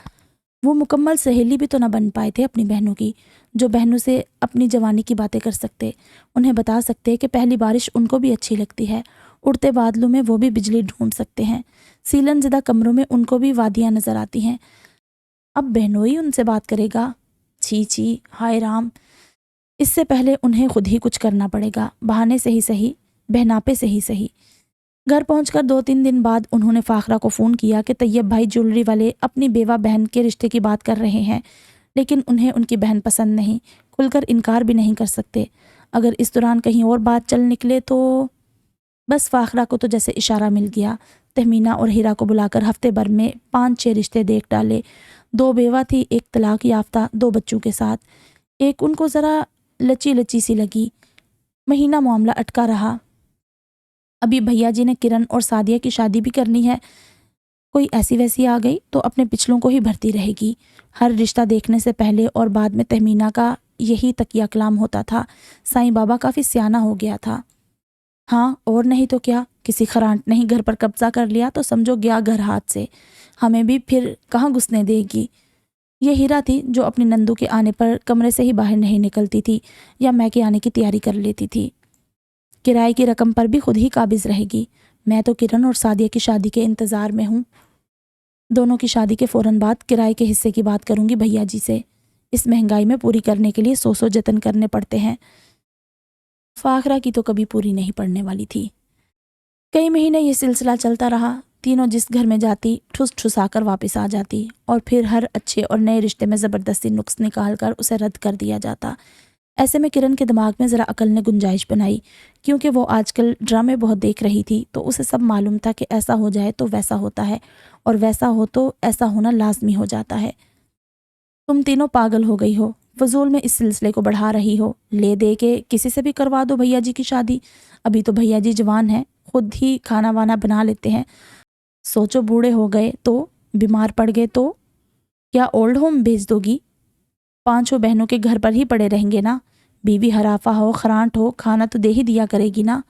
وہ مکمل سہیلی بھی تو نہ بن پائے تھے اپنی بہنوں کی، جو بہنوں سے اپنی جوانی کی باتیں کر سکتے، انہیں بتا سکتے کہ پہلی بارش ان کو بھی اچھی لگتی ہے، اڑتے بادلوں میں وہ بھی بجلی ڈھونڈ سکتے ہیں، سیلن زدہ کمروں میں ان کو بھی وادیاں نظر آتی ہیں۔ اب بہنوئی ان سے بات کرے گا؟ چھی چھی، ہائے رام! اس سے پہلے انہیں خود ہی کچھ کرنا پڑے گا، بہانے سے ہی صحیح، بہناپے سے ہی صحیح۔ گھر پہنچ کر 2-3 دن بعد انہوں نے فاخرہ کو فون کیا کہ طیب بھائی جولری والے اپنی بیوہ بہن کے رشتے کی بات کر رہے ہیں، لیکن انہیں ان کی بہن پسند نہیں، کھل کر انکار بھی نہیں کر سکتے۔ اگر اس دوران کہیں اور بات چل نکلے تو… بس فاخرہ کو تو جیسے اشارہ مل گیا، تہمینہ اور ہیرا کو بلا کر ہفتے بھر میں 5-6 رشتے دیکھ ڈالے۔ 2 بیوہ تھی، ایک طلاق یافتہ 2 بچوں کے ساتھ، ایک ان کو ذرا لچی لچی سی لگی۔ مہینہ معاملہ اٹکا رہا۔ ابھی بھیا جی نے کرن اور سعدیہ کی شادی بھی کرنی ہے، کوئی ایسی ویسی آ گئی تو اپنے پچھلوں کو ہی بھرتی رہے گی۔ ہر رشتہ دیکھنے سے پہلے اور بعد میں تہمینہ کا یہی تکیہ کلام ہوتا تھا، سائیں بابا کافی سیانہ ہو گیا تھا۔ ہاں اور نہیں تو کیا، کسی خرانٹ نے ہی گھر پر قبضہ کر لیا تو سمجھو گیا گھر ہاتھ سے، ہمیں بھی پھر کہاں گھسنے دے گی۔ یہ ہیرا تھی جو اپنی نندو کے آنے پر کمرے سے ہی باہر نہیں نکلتی تھی یا میں کے آنے کی تیاری کر لیتی تھی۔ کرائے کی رقم پر بھی خود ہی قابض رہے گی۔ میں تو کرن اور سعدیہ کی شادی کے انتظار میں ہوں۔ دونوں کی شادی کے فوراً بعد کرائے کے حصے کی بات کروں گی بھیا جی سے۔ اس مہنگائی میں پوری کرنے کے لیے 100 جتن کرنے پڑتے ہیں۔ فاخرہ کی تو کبھی پوری نہیں پڑنے والی تھی۔ کئی مہینے یہ سلسلہ چلتا رہا۔ تینوں جس گھر میں جاتی ٹھس ٹھسا کر واپس آ جاتی، اور پھر ہر اچھے اور نئے رشتے میں زبردستی نقص نکال کر اسے رد کر دیا جاتا۔ ایسے میں کرن کے دماغ میں ذرا عقل نے گنجائش بنائی، کیونکہ وہ آج کل ڈرامے بہت دیکھ رہی تھی، تو اسے سب معلوم تھا کہ ایسا ہو جائے تو ویسا ہوتا ہے، اور ویسا ہو تو ایسا ہونا لازمی ہو جاتا ہے۔ تم تینوں پاگل ہو گئی ہو، فضول میں اس سلسلے کو بڑھا رہی ہو۔ لے دے کے کسی سے بھی کروا دو بھیا جی کی شادی، ابھی تو بھیا جی جوان ہیں، خود ہی کھانا وانا بنا لیتے ہیں۔ سوچو بوڑھے ہو گئے تو، بیمار پڑ گئے تو، کیا اولڈ ہوم بھیج دو گی؟ 5 بہنوں کے گھر پر ہی پڑے رہیں گے نا، بیوی ہرافہ ہو خرانٹ ہو، کھانا تو دے ہی دیا کرے گی نا۔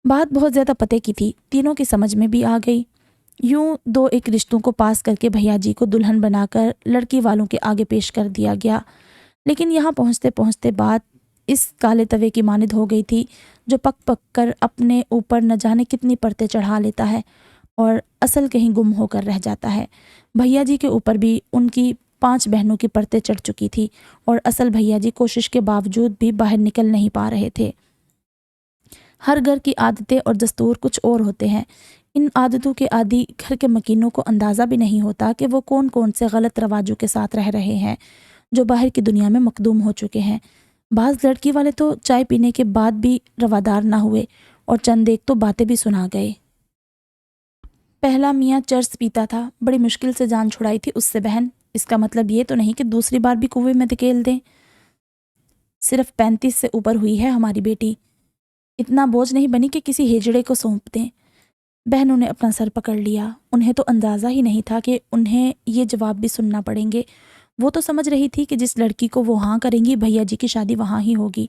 بات بہت زیادہ پتے کی تھی، تینوں کی سمجھ میں بھی آ گئی۔ یوں 2-1 رشتوں کو پاس کر کے بھیا جی کو دلہن بنا کر لڑکی والوں کے آگے پیش کر دیا گیا، لیکن یہاں پہنچتے پہنچتے بات اس کالے توے کی مانند ہو گئی تھی جو پک پک کر اپنے اوپر نہ جانے کتنی پرتیں چڑھا لیتا ہے اور اصل کہیں گم ہو کر رہ جاتا ہے۔ بھیا جی کے اوپر بھی ان کی 5 بہنوں کی پرتیں چڑھ چکی تھی اور اصل بھیا جی کوشش کے باوجود بھی باہر نکل نہیں پا رہے تھے۔ ہر گھر کی عادتیں اور دستور کچھ اور ہوتے ہیں۔ ان عادتوں کے عادی گھر کے مکینوں کو اندازہ بھی نہیں ہوتا کہ وہ کون کون سے غلط رواجوں کے ساتھ رہ رہے ہیں جو باہر کی دنیا میں مقدوم ہو چکے ہیں۔ بعض لڑکی والے تو چائے پینے کے بعد بھی روادار نہ ہوئے اور چند ایک تو باتیں بھی سنا گئے۔ پہلا میاں چرس پیتا تھا، بڑی مشکل سے جان چھڑائی تھی اس سے بہن۔ اس کا مطلب یہ تو نہیں کہ دوسری بار بھی کنویں میں دھکیل دیں۔ صرف 35 سے اوپر ہوئی ہے ہماری بیٹی، اتنا بوجھ نہیں بنی کہ کسی ہیجڑے کو سونپ دیں۔ بہنوں نے اپنا سر پکڑ لیا۔ انہیں تو اندازہ ہی نہیں تھا کہ انہیں یہ جواب بھی سننا پڑیں گے۔ وہ تو سمجھ رہی تھی کہ جس لڑکی کو وہ ہاں کریں گی بھیا جی کی شادی وہاں ہی ہوگی۔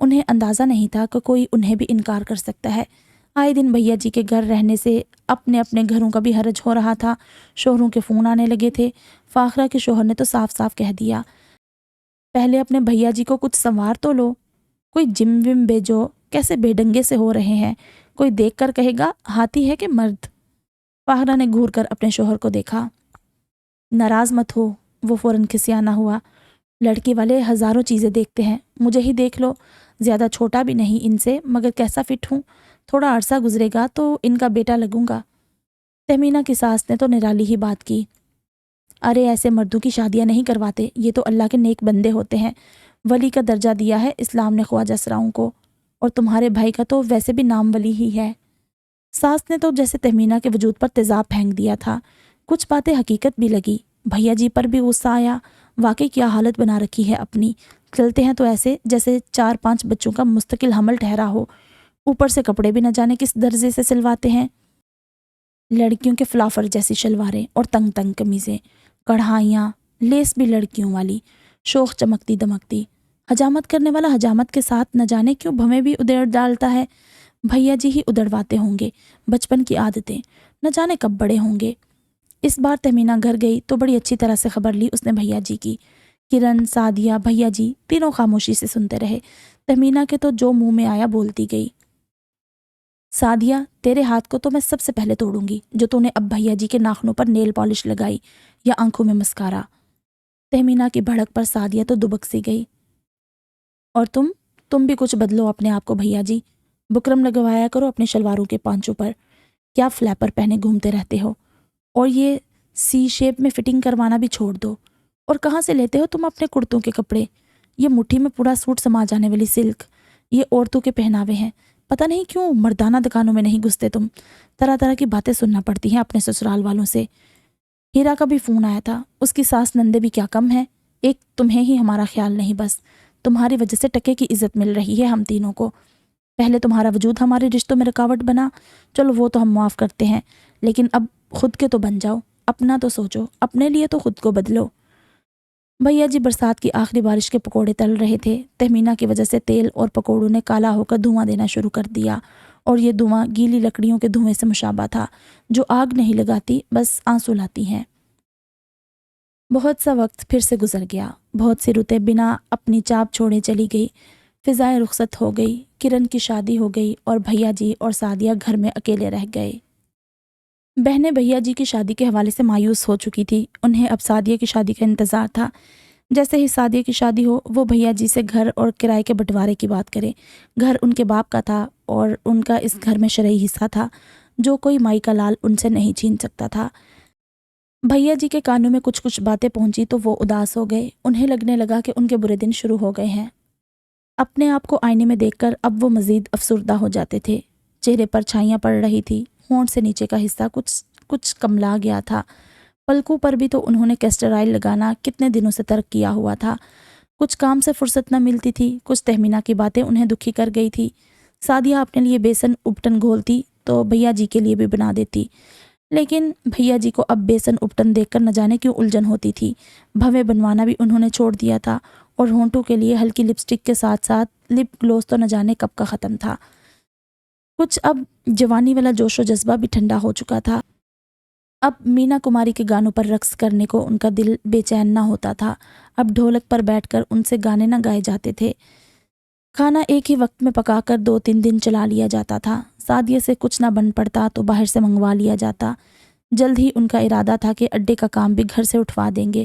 انہیں اندازہ نہیں تھا کہ کوئی انہیں بھی انکار کر سکتا ہے۔ آئے دن بھیا جی کے گھر رہنے سے اپنے اپنے گھروں کا بھی حرج ہو رہا تھا۔ شوہروں کے فون آنے لگے تھے۔ فاخرہ کے شوہر نے تو صاف صاف کہہ دیا، پہلے اپنے بھیا جی کو کچھ سنوار تو لو، کوئی جم وم بھیجو، کیسے بے ڈنگے سے ہو رہے ہیں، کوئی دیکھ کر کہے گا ہاتھی ہے کہ مرد۔ فاخرہ نے گھور کر اپنے شوہر کو دیکھا۔ ناراض مت ہو، وہ فوراً کھسیانا ہوا۔ لڑکی والے ہزاروں چیزیں دیکھتے ہیں، مجھے ہی دیکھ لو، زیادہ چھوٹا بھی نہیں ان سے، مگر کیسا فٹ ہوں، تھوڑا عرصہ گزرے گا تو ان کا بیٹا لگوں گا۔ تہمینہ کی ساس نے تو نرالی ہی بات کی، ارے ایسے مردوں کی شادیاں نہیں کرواتے، یہ تو اللہ کے نیک بندے ہوتے ہیں، ولی کا درجہ دیا ہے اسلام نے خواجہ اسراؤں کو، اور تمہارے بھائی کا تو ویسے بھی نام ولی ہی ہے۔ ساس نے تو جیسے تہمینہ کے وجود پر تیزاب پھینک دیا تھا۔ کچھ باتیں حقیقت بھی لگی۔ بھیا جی پر بھی غصہ آیا، واقعی کیا حالت بنا رکھی ہے اپنی، چلتے ہیں تو ایسے جیسے 4-5 بچوں کا مستقل حمل ٹھہرا ہو، اوپر سے کپڑے بھی نہ جانے کس درجے سے سلواتے ہیں، لڑکیوں کے فلافر جیسی شلواریں اور تنگ تنگ قمیضیں، کڑھائیاں، لیس بھی لڑکیوں والی، شوخ چمکتی دمکتی۔ حجامت کرنے والا حجامت کے ساتھ نہ جانے کیوں بھویں بھی ادھیڑ ڈالتا ہے، بھیا جی ہی ادھڑواتے ہوں گے، بچپن کی عادتیں، نہ جانے کب بڑے ہوں گے۔ اس بار تہمینہ گھر گئی تو بڑی اچھی طرح سے خبر لی اس نے بھیا جی کی۔ کرن، سعدیہ، بھیا جی تینوں خاموشی سے سنتے رہے۔ تہمینہ کے تو جو منہ میں آیا بولتی گئی۔ سعدیہ، تیرے ہاتھ کو تو میں سب سے پہلے توڑوں گی جو تو نے اب بھیا جی کے ناخنوں پر نیل پالش لگائی یا آنکھوں میں مسکارا۔ تہمینہ کی بھڑک پر سعدیہ تو دبک سی گئی۔ اور تم بھی کچھ بدلو اپنے آپ کو بھیا جی، بکرم لگوایا کرو اپنے شلواروں کے پانچوں پر، کیا فلیپر پہنے گھومتے رہتے ہو، اور یہ سی شیپ میں فٹنگ کروانا بھی چھوڑ دو۔ اور کہاں سے لیتے ہو تم اپنے کرتوں کے کپڑے، یہ مٹھی میں پورا سوٹ سما جانے والی سلک، یہ عورتوں کے پہناوے ہیں، پتہ نہیں کیوں مردانہ دکانوں میں نہیں گھستے تم، طرح طرح کی باتیں سننا پڑتی ہیں اپنے سسرال والوں سے۔ ہیرا کا بھی فون آیا تھا، اس کی ساس نندے بھی کیا کم ہے، ایک تمہیں ہی ہمارا خیال نہیں، بس تمہاری وجہ سے ٹکے کی عزت مل رہی ہے ہم تینوں کو۔ پہلے تمہارا وجود ہمارے رشتوں میں رکاوٹ بنا، چلو وہ تو ہم معاف کرتے ہیں، لیکن اب خود کے تو بن جاؤ، اپنا تو سوچو، اپنے لیے تو خود کو بدلو۔ بھیا جی برسات کی آخری بارش کے پکوڑے تل رہے تھے۔ تہمینہ کی وجہ سے تیل اور پکوڑوں نے کالا ہو کر دھواں دینا شروع کر دیا، اور یہ دھواں گیلی لکڑیوں کے دھویں سے مشابہ تھا جو آگ نہیں لگاتی، بس آنسو لاتی ہیں۔ بہت سا وقت پھر سے گزر گیا، بہت سی رتیں بنا اپنی چاپ چھوڑے چلی گئی، فضائیں رخصت ہو گئی، کرن کی شادی ہو گئی اور بھیا جی اور سعدیہ گھر میں اکیلے رہ گئے۔ بہنیں بھیا جی کی شادی کے حوالے سے مایوس ہو چکی تھی، انہیں اب سعدیہ کی شادی کا انتظار تھا۔ جیسے ہی سعدیہ کی شادی ہو وہ بھیا جی سے گھر اور کرائے کے بٹوارے کی بات کرے۔ گھر ان کے باپ کا تھا اور ان کا اس گھر میں شرعی حصہ تھا جو کوئی مائی کا لال ان سے نہیں چھین سکتا تھا۔ بھیا جی کے کانوں میں کچھ باتیں پہنچی تو وہ اداس ہو گئے، انہیں لگنے لگا کہ ان کے برے دن شروع ہو گئے ہیں۔ اپنے آپ کو آئینے میں دیکھ کر اب وہ مزید افسردہ ہو جاتے تھے، چہرے پر چھائیاں پڑ رہی تھی، ہونٹ سے نیچے کا حصہ کچھ کملا گیا تھا، پلکوں پر بھی تو انہوں نے کیسٹر آئل لگانا کتنے دنوں سے ترک کیا ہوا تھا۔ کچھ کام سے فرصت نہ ملتی تھی، کچھ تہمینہ کی باتیں انہیں دکھی کر گئی تھی۔ سعدیہ اپنے لیے بیسن اپٹن گھولتی تو بھیا جی کے لیے بھی بنا دیتی، لیکن بھیا جی کو اب بیسن اپٹن دیکھ کر نہ جانے کیوں الجھن ہوتی تھی۔ بھویں بنوانا بھی انہوں نے چھوڑ دیا تھا، اور ہونٹوں کے لیے ہلکی لپسٹک کے ساتھ ساتھ لپ گلوس تو نہ جانے کب کا ختم تھا۔ کچھ اب جوانی والا جوش و جذبہ بھی ٹھنڈا ہو چکا تھا۔ اب مینا کماری کے گانوں پر رقص کرنے کو ان کا دل بے چین نہ ہوتا تھا، اب ڈھولک پر بیٹھ کر ان سے گانے نہ گائے جاتے تھے۔ کھانا ایک ہی وقت میں پکا کر 2-3 دن چلا لیا جاتا تھا، سعدیہ سے کچھ نہ بن پڑتا تو باہر سے منگوا لیا جاتا۔ جلد ہی ان کا ارادہ تھا کہ اڈے کا کام بھی گھر سے اٹھوا دیں گے،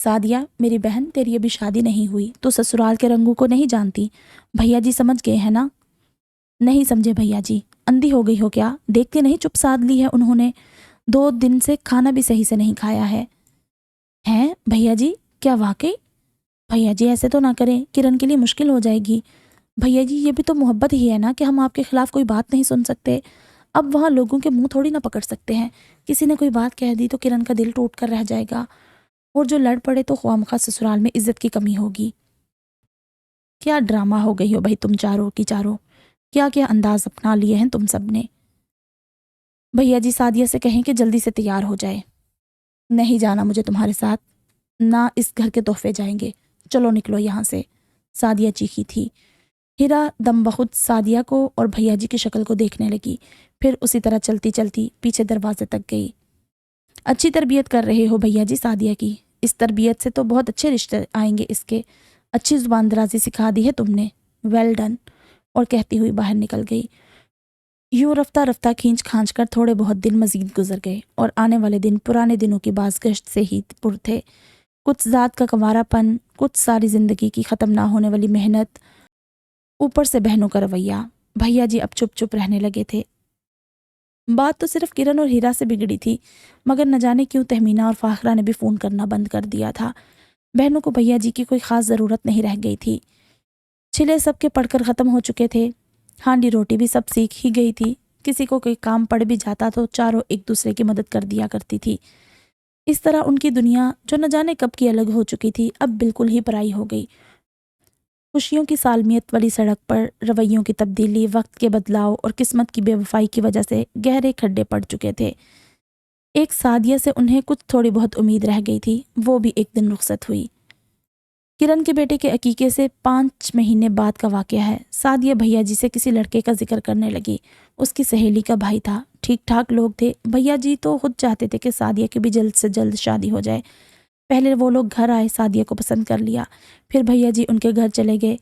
سعدیہ میری بہن، تیری ابھی شادی نہیں ہوئی تو سسرال کے رنگوں کو نہیں جانتی۔ بھیا جی سمجھ گئے ہیں نا؟ نہیں سمجھے بھیا جی؟ اندھی ہو گئی ہو کیا؟ دیکھتے نہیں چپ سادھ لی ہے انہوں نے، 2 دن سے کھانا بھی صحیح سے نہیں کھایا ہے۔ ہیں بھیا جی؟ کیا واقعی؟ بھیا جی ایسے تو نہ کریں، کرن کے لیے مشکل ہو جائے گی۔ بھیا جی یہ بھی تو محبت ہی ہے نا کہ ہم آپ کے خلاف کوئی بات نہیں سن سکتے۔ اب وہاں لوگوں کے منہ تھوڑی نہ پکڑ سکتے ہیں، کسی نے کوئی بات کہہ دی تو کرن کا دل ٹوٹ کر رہ جائے گا، اور جو لڑ پڑے تو خواہ سسرال میں عزت کی کمی ہوگی۔ کیا ڈرامہ ہو گئی ہو بھائی تم چاروں کی چاروں، کیا کیا انداز اپنا لیے ہیں تم سب نے۔ بھیا جی سعدیہ سے کہیں کہ جلدی سے تیار ہو جائے۔ نہیں جانا مجھے تمہارے ساتھ، نہ اس گھر کے تحفے جائیں گے، چلو نکلو یہاں سے، سعدیہ چیخی تھی۔ ہیرا دم بخود سعدیہ کو اور بھیا جی کی شکل کو دیکھنے لگی، پھر اسی طرح چلتی چلتی پیچھے دروازے تک گئی۔ اچھی تربیت کر رہے ہو بھیا جی سعدیہ کی، اس تربیت سے تو بہت اچھے رشتے آئیں گے اس کے، اچھی زبان درازی سکھا دی ہے تم نے، ویل ڈن، اور کہتی ہوئی باہر نکل گئی۔ یوں رفتہ رفتہ کھینچ کھانچ کر تھوڑے بہت دن مزید گزر گئے، اور آنے والے دن پرانے دنوں کی بازگشت سے ہی پر تھے۔ کچھ ذات کا کنوارا پن، کچھ ساری زندگی کی ختم نہ ہونے والی محنت، اوپر سے بہنوں کا رویہ۔ بھیا جی اب چپ چپ رہنے لگے تھے۔ بات تو صرف کرن اور ہیرا سے بگڑی تھی، مگر نہ جانے کیوں تہمینہ اور فاخرہ نے بھی فون کرنا بند کر دیا تھا۔ بہنوں کو بھیا جی کی کوئی خاص ضرورت نہیں رہ گئی تھی، چھلے سب کے پڑھ کر ختم ہو چکے تھے، ہانڈی روٹی بھی سب سیکھ ہی گئی تھی، کسی کو کوئی کام پڑ بھی جاتا تو چاروں ایک دوسرے کی مدد کر دیا کرتی تھی۔ اس طرح ان کی دنیا جو نہ جانے کب کی الگ ہو چکی تھی اب بالکل ہی پرائی ہو گئی۔ خوشیوں کی سالمیت والی سڑک پر رویوں کی تبدیلی، وقت کے بدلاؤ اور قسمت کی بے وفائی کی وجہ سے گہرے کھڈے پڑ چکے تھے۔ ایک سعدیہ سے انہیں کچھ تھوڑی بہت امید رہ گئی تھی، وہ بھی ایک دن رخصت ہوئی۔ کرن کے بیٹے کے عقیقے سے 5 مہینے بعد کا واقعہ ہے۔ سعدیہ بھیا جی سے کسی لڑکے کا ذکر کرنے لگی، اس کی سہیلی کا بھائی تھا، ٹھیک ٹھاک لوگ تھے۔ بھیا جی تو خود چاہتے تھے کہ سعدیہ کی بھی جلد سے جلد شادی ہو جائے۔ پہلے وہ لوگ گھر آئے، سعدیہ کو پسند کر لیا، پھر بھیا جی ان کے گھر چلے گئے۔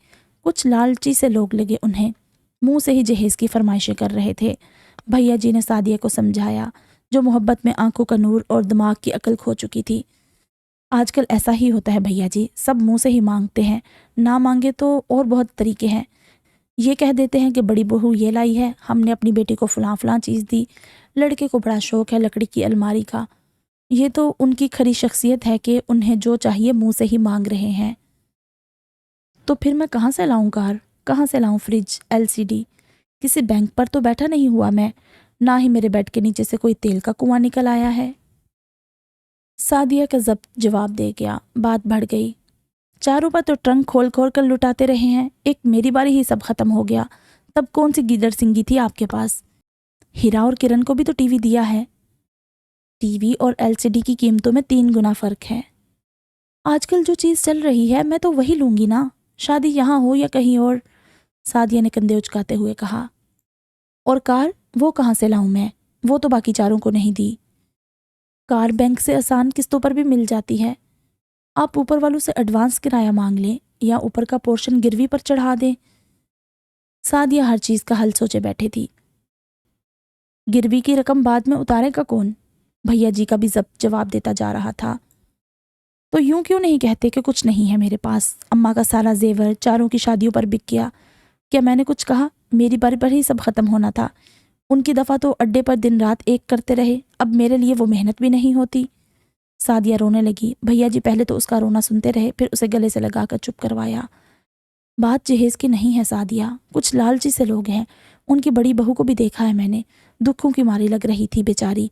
کچھ لالچی سے لوگ لگے انہیں، منہ سے ہی جہیز کی فرمائشیں کر رہے تھے۔ بھیا جی نے سعدیہ کو سمجھایا، جو محبت میں آنکھوں کا نور اور دماغ کی عقل کھو چکی تھی۔ آج کل ایسا ہی ہوتا ہے بھیا جی، سب منہ سے ہی مانگتے ہیں، نہ مانگے تو اور بہت طریقے ہیں۔ یہ کہہ دیتے ہیں کہ بڑی بہو یہ لائی ہے، ہم نے اپنی بیٹی کو فلاں فلاں چیز دی، لڑکے کو بڑا شوق ہے لکڑی کی الماری کا۔ یہ تو ان کی کھری شخصیت ہے کہ انہیں جو چاہیے منہ سے ہی مانگ رہے ہیں۔ تو پھر میں کہاں سے لاؤں کار، کہاں سے لاؤں فریج، LCD؟ کسی بینک پر تو بیٹھا نہیں ہوا میں، نہ ہی میرے بیڈ کے نیچے سے کوئی تیل کا کنواں نکل آیا ہے۔ سعدیہ کا ضبط جواب دے گیا، بات بڑھ گئی۔ چاروں پر تو ٹرنک کھول کھول کر لٹاتے رہے ہیں، ایک میری باری ہی سب ختم ہو گیا، تب کون سی گیدڑ سنگی تھی آپ کے پاس؟ ہیرا اور کرن کو بھی تو ٹی وی دیا ہے۔ ٹی وی اور LCD کی قیمتوں میں 3 گنا فرق ہے۔ آج کل جو چیز چل رہی ہے میں تو وہی لوں گی نا، شادی یہاں ہو یا کہیں اور، سعدیہ نے کندھے اچکاتے ہوئے کہا۔ اور کار، وہ کہاں سے لاؤں میں؟ وہ تو باقی چاروں کو نہیں دی۔ کار بینک سے آسان قسطوں پر بھی مل جاتی ہے، آپ اوپر والوں سے ایڈوانس کرایہ مانگ لیں یا اوپر کا پورشن گروی پر چڑھا دیں۔ سعدیہ ہر چیز کا حل سوچے بیٹھے تھی۔ گروی کی رقم بعد میں اتارے گا کون؟ بھیا جی کا بھی ضبط جواب دیتا جا رہا تھا۔ تو یوں کیوں نہیں کہتے کہ کچھ نہیں ہے میرے پاس، اماں کا سارا زیور چاروں کی شادیوں پر بک گیا، کیا میں نے کچھ کہا؟ میری باری پر ہی سب ختم ہونا تھا، ان کی دفعہ تو اڈے پر دن رات ایک کرتے رہے، اب میرے لیے وہ محنت بھی نہیں ہوتی۔ سعدیہ رونے لگی۔ بھیا جی پہلے تو اس کا رونا سنتے رہے، پھر اسے گلے سے لگا کر چپ کروایا۔ بات جہیز کی نہیں ہے سعدیہ، کچھ لالچی سے لوگ ہیں، ان کی بڑی بہو کو بھی دیکھا ہے میں نے، دکھوں کی ماری لگ رہی تھی بیچاری۔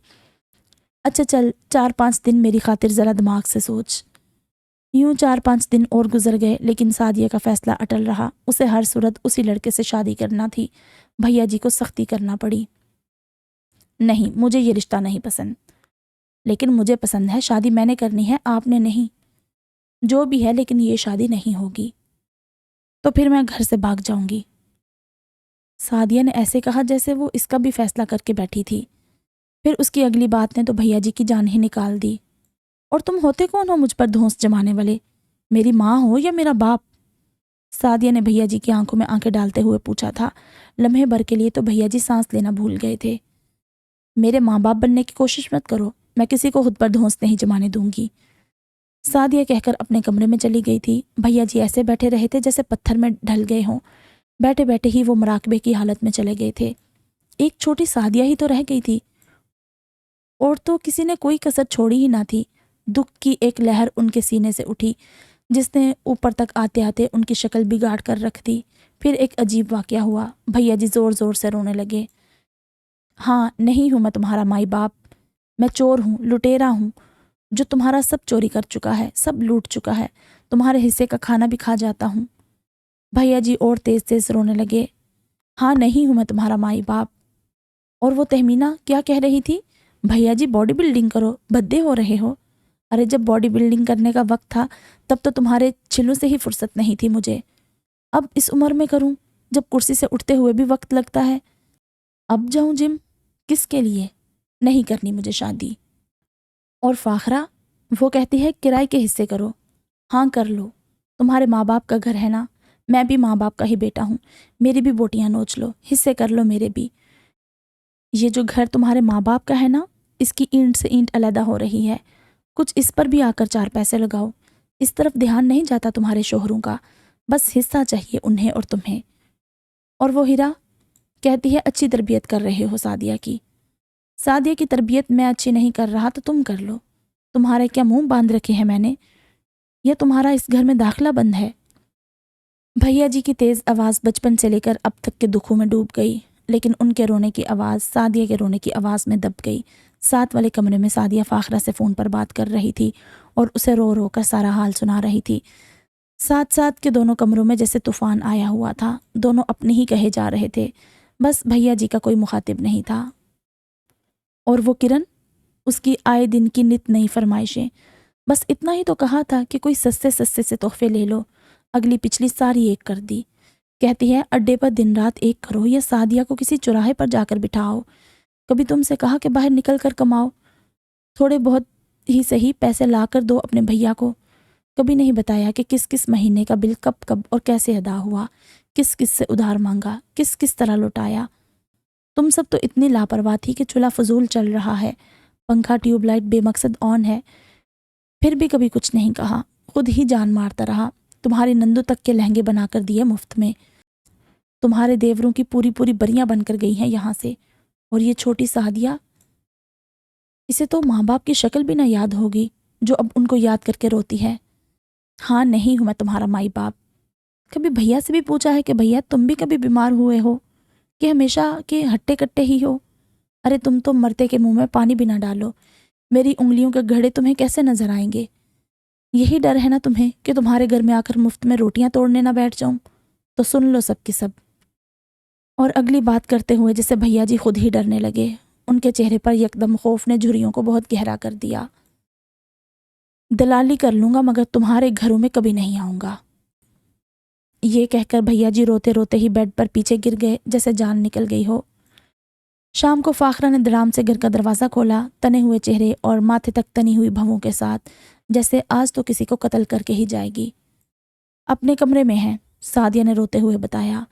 اچھا چل 4-5 دن میری خاطر ذرا دماغ سے سوچ۔ یوں 4-5 دن اور گزر گئے، لیکن سعدیہ کا فیصلہ اٹل رہا، اسے ہر صورت اسی لڑکے سے شادی کرنا تھی۔ بھیا جی کو سختی کرنا پڑی۔ نہیں، مجھے یہ رشتہ نہیں پسند، لیکن مجھے پسند ہے، شادی میں نے کرنی ہے، آپ نے نہیں۔ جو بھی ہے لیکن یہ شادی نہیں ہوگی۔ تو پھر میں گھر سے بھاگ جاؤں گی۔ سعدیہ نے ایسے کہا جیسے وہ اس کا بھی فیصلہ کر کے بیٹھی تھی۔ پھر اس کی اگلی بات نے تو بھیا جی کی جان ہی نکال دی۔ اور تم ہوتے کون ہو مجھ پر دھونس جمانے والے؟ میری ماں ہو یا میرا باپ؟ سعدیہ نے بھیا جی کی آنکھوں میں آنکھیں ڈالتے ہوئے پوچھا تھا۔ لمحے بھر کے لیے تو بھیا جی سانس لینا بھول گئے تھے۔ میرے ماں باپ بننے کی کوشش مت کرو، میں کسی کو خود پر دھونس نہیں جمانے دوں گی۔ سعدیہ کہہ کر اپنے کمرے میں چلی گئی تھی۔ بھیا جی ایسے بیٹھے رہے تھے جیسے پتھر میں ڈھل گئے ہوں۔ بیٹھے بیٹھے ہی وہ مراقبے کی حالت میں چلے گئے تھے۔ ایک چھوٹی سعدیہ ہی تو رہ گئی تھی، اور تو کسی نے کوئی کسر چھوڑی ہی نہ تھی۔ دکھ کی ایک لہر ان کے سینے سے اٹھی جس نے اوپر تک آتے آتے ان کی شکل بگاڑ کر رکھ دی۔ پھر ایک عجیب واقعہ ہوا۔ بھیا جی زور زور سے رونے لگے۔ ہاں، نہیں ہوں میں تمہارا مائی باپ، میں چور ہوں، لٹیرا ہوں، جو تمہارا سب چوری کر چکا ہے، سب لوٹ چکا ہے، تمہارے حصے کا کھانا بھی کھا جاتا ہوں۔ بھیا جی اور تیز تیز رونے لگے۔ ہاں، نہیں ہوں میں تمہارا مائی باپ۔ اور وہ تہمینہ کیا کہہ رہی تھی؟ بھیا جی باڈی بلڈنگ کرو، بھدے ہو رہے ہو۔ ارے جب باڈی بلڈنگ کرنے کا وقت تھا تب تو تمہارے چھلوں سے ہی فرصت نہیں تھی مجھے۔ اب اس عمر میں کروں جب کرسی سے اٹھتے ہوئے بھی وقت لگتا ہے؟ اب جاؤں جم؟ کس کے لیے؟ نہیں کرنی مجھے شادی۔ اور فاخرہ؟ وہ کہتی ہے کرائے کے حصے کرو۔ ہاں کر لو، تمہارے ماں باپ کا گھر ہے نا، میں بھی ماں باپ کا ہی بیٹا ہوں، میری بھی بوٹیاں نوچ لو، حصے کر لو میرے بھی۔ یہ جو گھر تمہارے ماں باپ کا ہے نا، اس کی اینٹ سے اینٹ علیحدہ ہو رہی ہے، کچھ اس پر بھی آ کر چار پیسے لگاؤ۔ اس طرف دھیان نہیں جاتا تمہارے شوہروں کا، بس حصہ چاہیے انہیں اور تمہیں۔ اور وہ ہیرا کہتی ہے اچھی تربیت کر رہے ہو سعدیہ کی۔ سعدیہ کی تربیت میں اچھی نہیں کر رہا تو تم کر لو، تمہارے کیا منہ باندھ رکھے ہیں میں نے، یا تمہارا اس گھر میں داخلہ بند ہے؟ بھیا جی کی تیز آواز بچپن سے لے کر اب تک کے دکھوں میں ڈوب گئی، لیکن ان کے رونے کی آواز سعدیہ کے رونے کی آواز میں دب گئی۔ ساتھ والے کمرے میں سعدیہ فاخرہ سے فون پر بات کر رہی تھی اور اسے رو رو کر سارا حال سنا رہی تھی۔ ساتھ ساتھ کے دونوں کمروں میں جیسے طوفان آیا ہوا تھا، دونوں اپنے ہی کہے جا رہے تھے، بس بھیا جی کا کوئی مخاطب نہیں تھا۔ اور وہ کرن، اس کی آئے دن کی نت نئی فرمائشیں، بس اتنا ہی تو کہا تھا کہ کوئی سستے سستے سے تحفے لے لو، اگلی پچھلی ساری ایک کر دی۔ کہتی ہے اڈے پر دن رات ایک کرو یا سعدیہ کو کسی چوراہے پر جا کر بٹھاؤ۔ کبھی تم سے کہا کہ باہر نکل کر کماؤ، تھوڑے بہت ہی صحیح پیسے لا کر دو اپنے بھیا کو۔ کبھی نہیں بتایا کہ کس کس مہینے کا بل کب کب اور کیسے ادا ہوا، کس کس سے ادھار مانگا، کس کس طرح لوٹایا۔ تم سب تو اتنی لاپرواہ تھی کہ چولہا فضول چل رہا ہے، پنکھا ٹیوب لائٹ بے مقصد آن ہے، پھر بھی کبھی کچھ نہیں کہا، خود ہی جان مارتا رہا۔ تمہاری نندو تک کے لہنگے بنا کر دیے مفت میں، تمہارے دیوروں کی پوری پوری بریاں بن کر گئی ہیں یہاں سے، اور یہ چھوٹی سعدیہ، اسے تو ماں باپ کی شکل بھی نہ یاد ہوگی جو اب ان کو یاد کر کے روتی ہے۔ ہاں، نہیں ہوں میں تمہارا مائی باپ۔ کبھی بھیا سے بھی پوچھا ہے کہ بھیا تم بھی کبھی بیمار ہوئے ہو کہ ہمیشہ کے ہٹے کٹے ہی ہو؟ ارے تم تو مرتے کے منہ میں پانی بھی نہ ڈالو، میری انگلیوں کے گھڑے تمہیں کیسے نظر آئیں گے؟ یہی ڈر ہے نا تمہیں کہ تمہارے گھر میں آ کر مفت میں روٹیاں توڑنے نہ بیٹھ جاؤں؟ تو سن لو سب کی سب۔ اور اگلی بات کرتے ہوئے جسے بھیا جی خود ہی ڈرنے لگے، ان کے چہرے پر یکدم خوف نے جھریوں کو بہت گہرا کر دیا۔ دلالی کر لوں گا مگر تمہارے گھروں میں کبھی نہیں آؤں گا۔ یہ کہہ کر بھیا جی روتے روتے ہی بیڈ پر پیچھے گر گئے جیسے جان نکل گئی ہو۔ شام کو فاخرہ نے دڑام سے گھر کا دروازہ کھولا، تنے ہوئے چہرے اور ماتھے تک تنی ہوئی بھووں کے ساتھ، جیسے آج تو کسی کو قتل کر کے ہی جائے گی۔ اپنے کمرے میں ہے، سعدیہ نے روتے ہوئے بتایا۔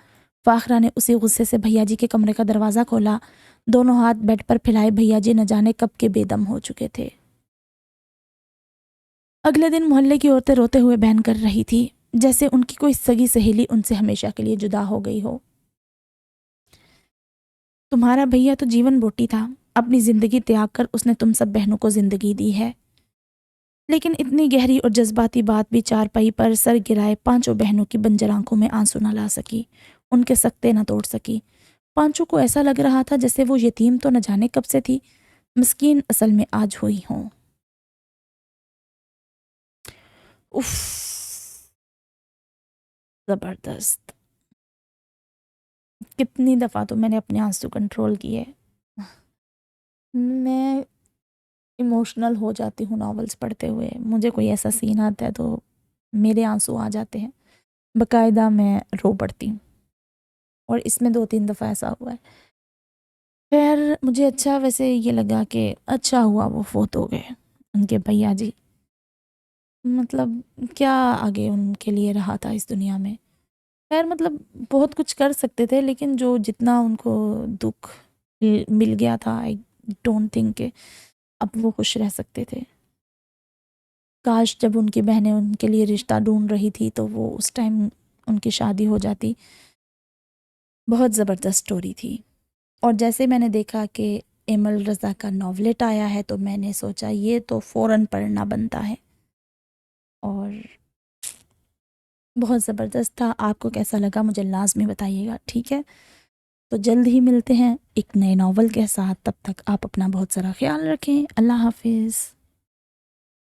فاخرہ نے اسی غصے سے بھیا جی کے کمرے کا دروازہ کھولا، دونوں ہاتھ بیڈ پر پھیلائے بھیا جی نہ جانے کب کے بے دم ہو چکے تھے۔ اگلے دن محلے کی عورتیں روتے ہوئے بیان کر رہی تھی جیسے ان کی کوئی سگی سہیلی ان سے ہمیشہ کے لیے جدا ہو گئی ہو۔ تمہارا بھیا تو جیون بوٹی تھا، اپنی زندگی تیاگ کر اس نے تم سب بہنوں کو زندگی دی ہے۔ لیکن اتنی گہری اور جذباتی بات بھی چارپائی پر سر گرائے پانچوں بہنوں کی بنجر آنکھوں میں آنسو نہ لا سکی، ان کے سکتے نہ توڑ سکی۔ پانچوں کو ایسا لگ رہا تھا جیسے وہ یتیم تو نہ جانے کب سے تھی، مسکین اصل میں آج ہوئی ہوں۔ اف، زبردست! کتنی دفعہ تو میں نے اپنے آنسو کنٹرول کیے۔ میں ایموشنل ہو جاتی ہوں ناولس پڑھتے ہوئے، مجھے کوئی ایسا سین آتا ہے تو میرے آنسو آ جاتے ہیں، باقاعدہ میں رو پڑتی ہوں، اور اس میں 2-3 دفعہ ایسا ہوا ہے۔ خیر مجھے اچھا ویسے یہ لگا کہ اچھا ہوا وہ فوت ہو گئے ان کے بھیا جی، مطلب کیا آگے ان کے لیے رہا تھا اس دنیا میں۔ خیر مطلب بہت کچھ کر سکتے تھے، لیکن جو جتنا ان کو دکھ مل گیا تھا، آئی ڈونٹ تھنک کہ اب وہ خوش رہ سکتے تھے۔ کاش جب ان کی بہنیں ان کے لیے رشتہ ڈھونڈ رہی تھی تو وہ اس ٹائم ان کی شادی ہو جاتی۔ بہت زبردست سٹوری تھی۔ اور جیسے میں نے دیکھا کہ ایمل رضا کا ناولٹ آیا ہے تو میں نے سوچا یہ تو فوراً پڑھنا بنتا ہے، اور بہت زبردست تھا۔ آپ کو کیسا لگا مجھے لازمی بتائیے گا، ٹھیک ہے؟ تو جلد ہی ملتے ہیں ایک نئے ناول کے ساتھ، تب تک آپ اپنا بہت سارا خیال رکھیں۔ اللہ حافظ۔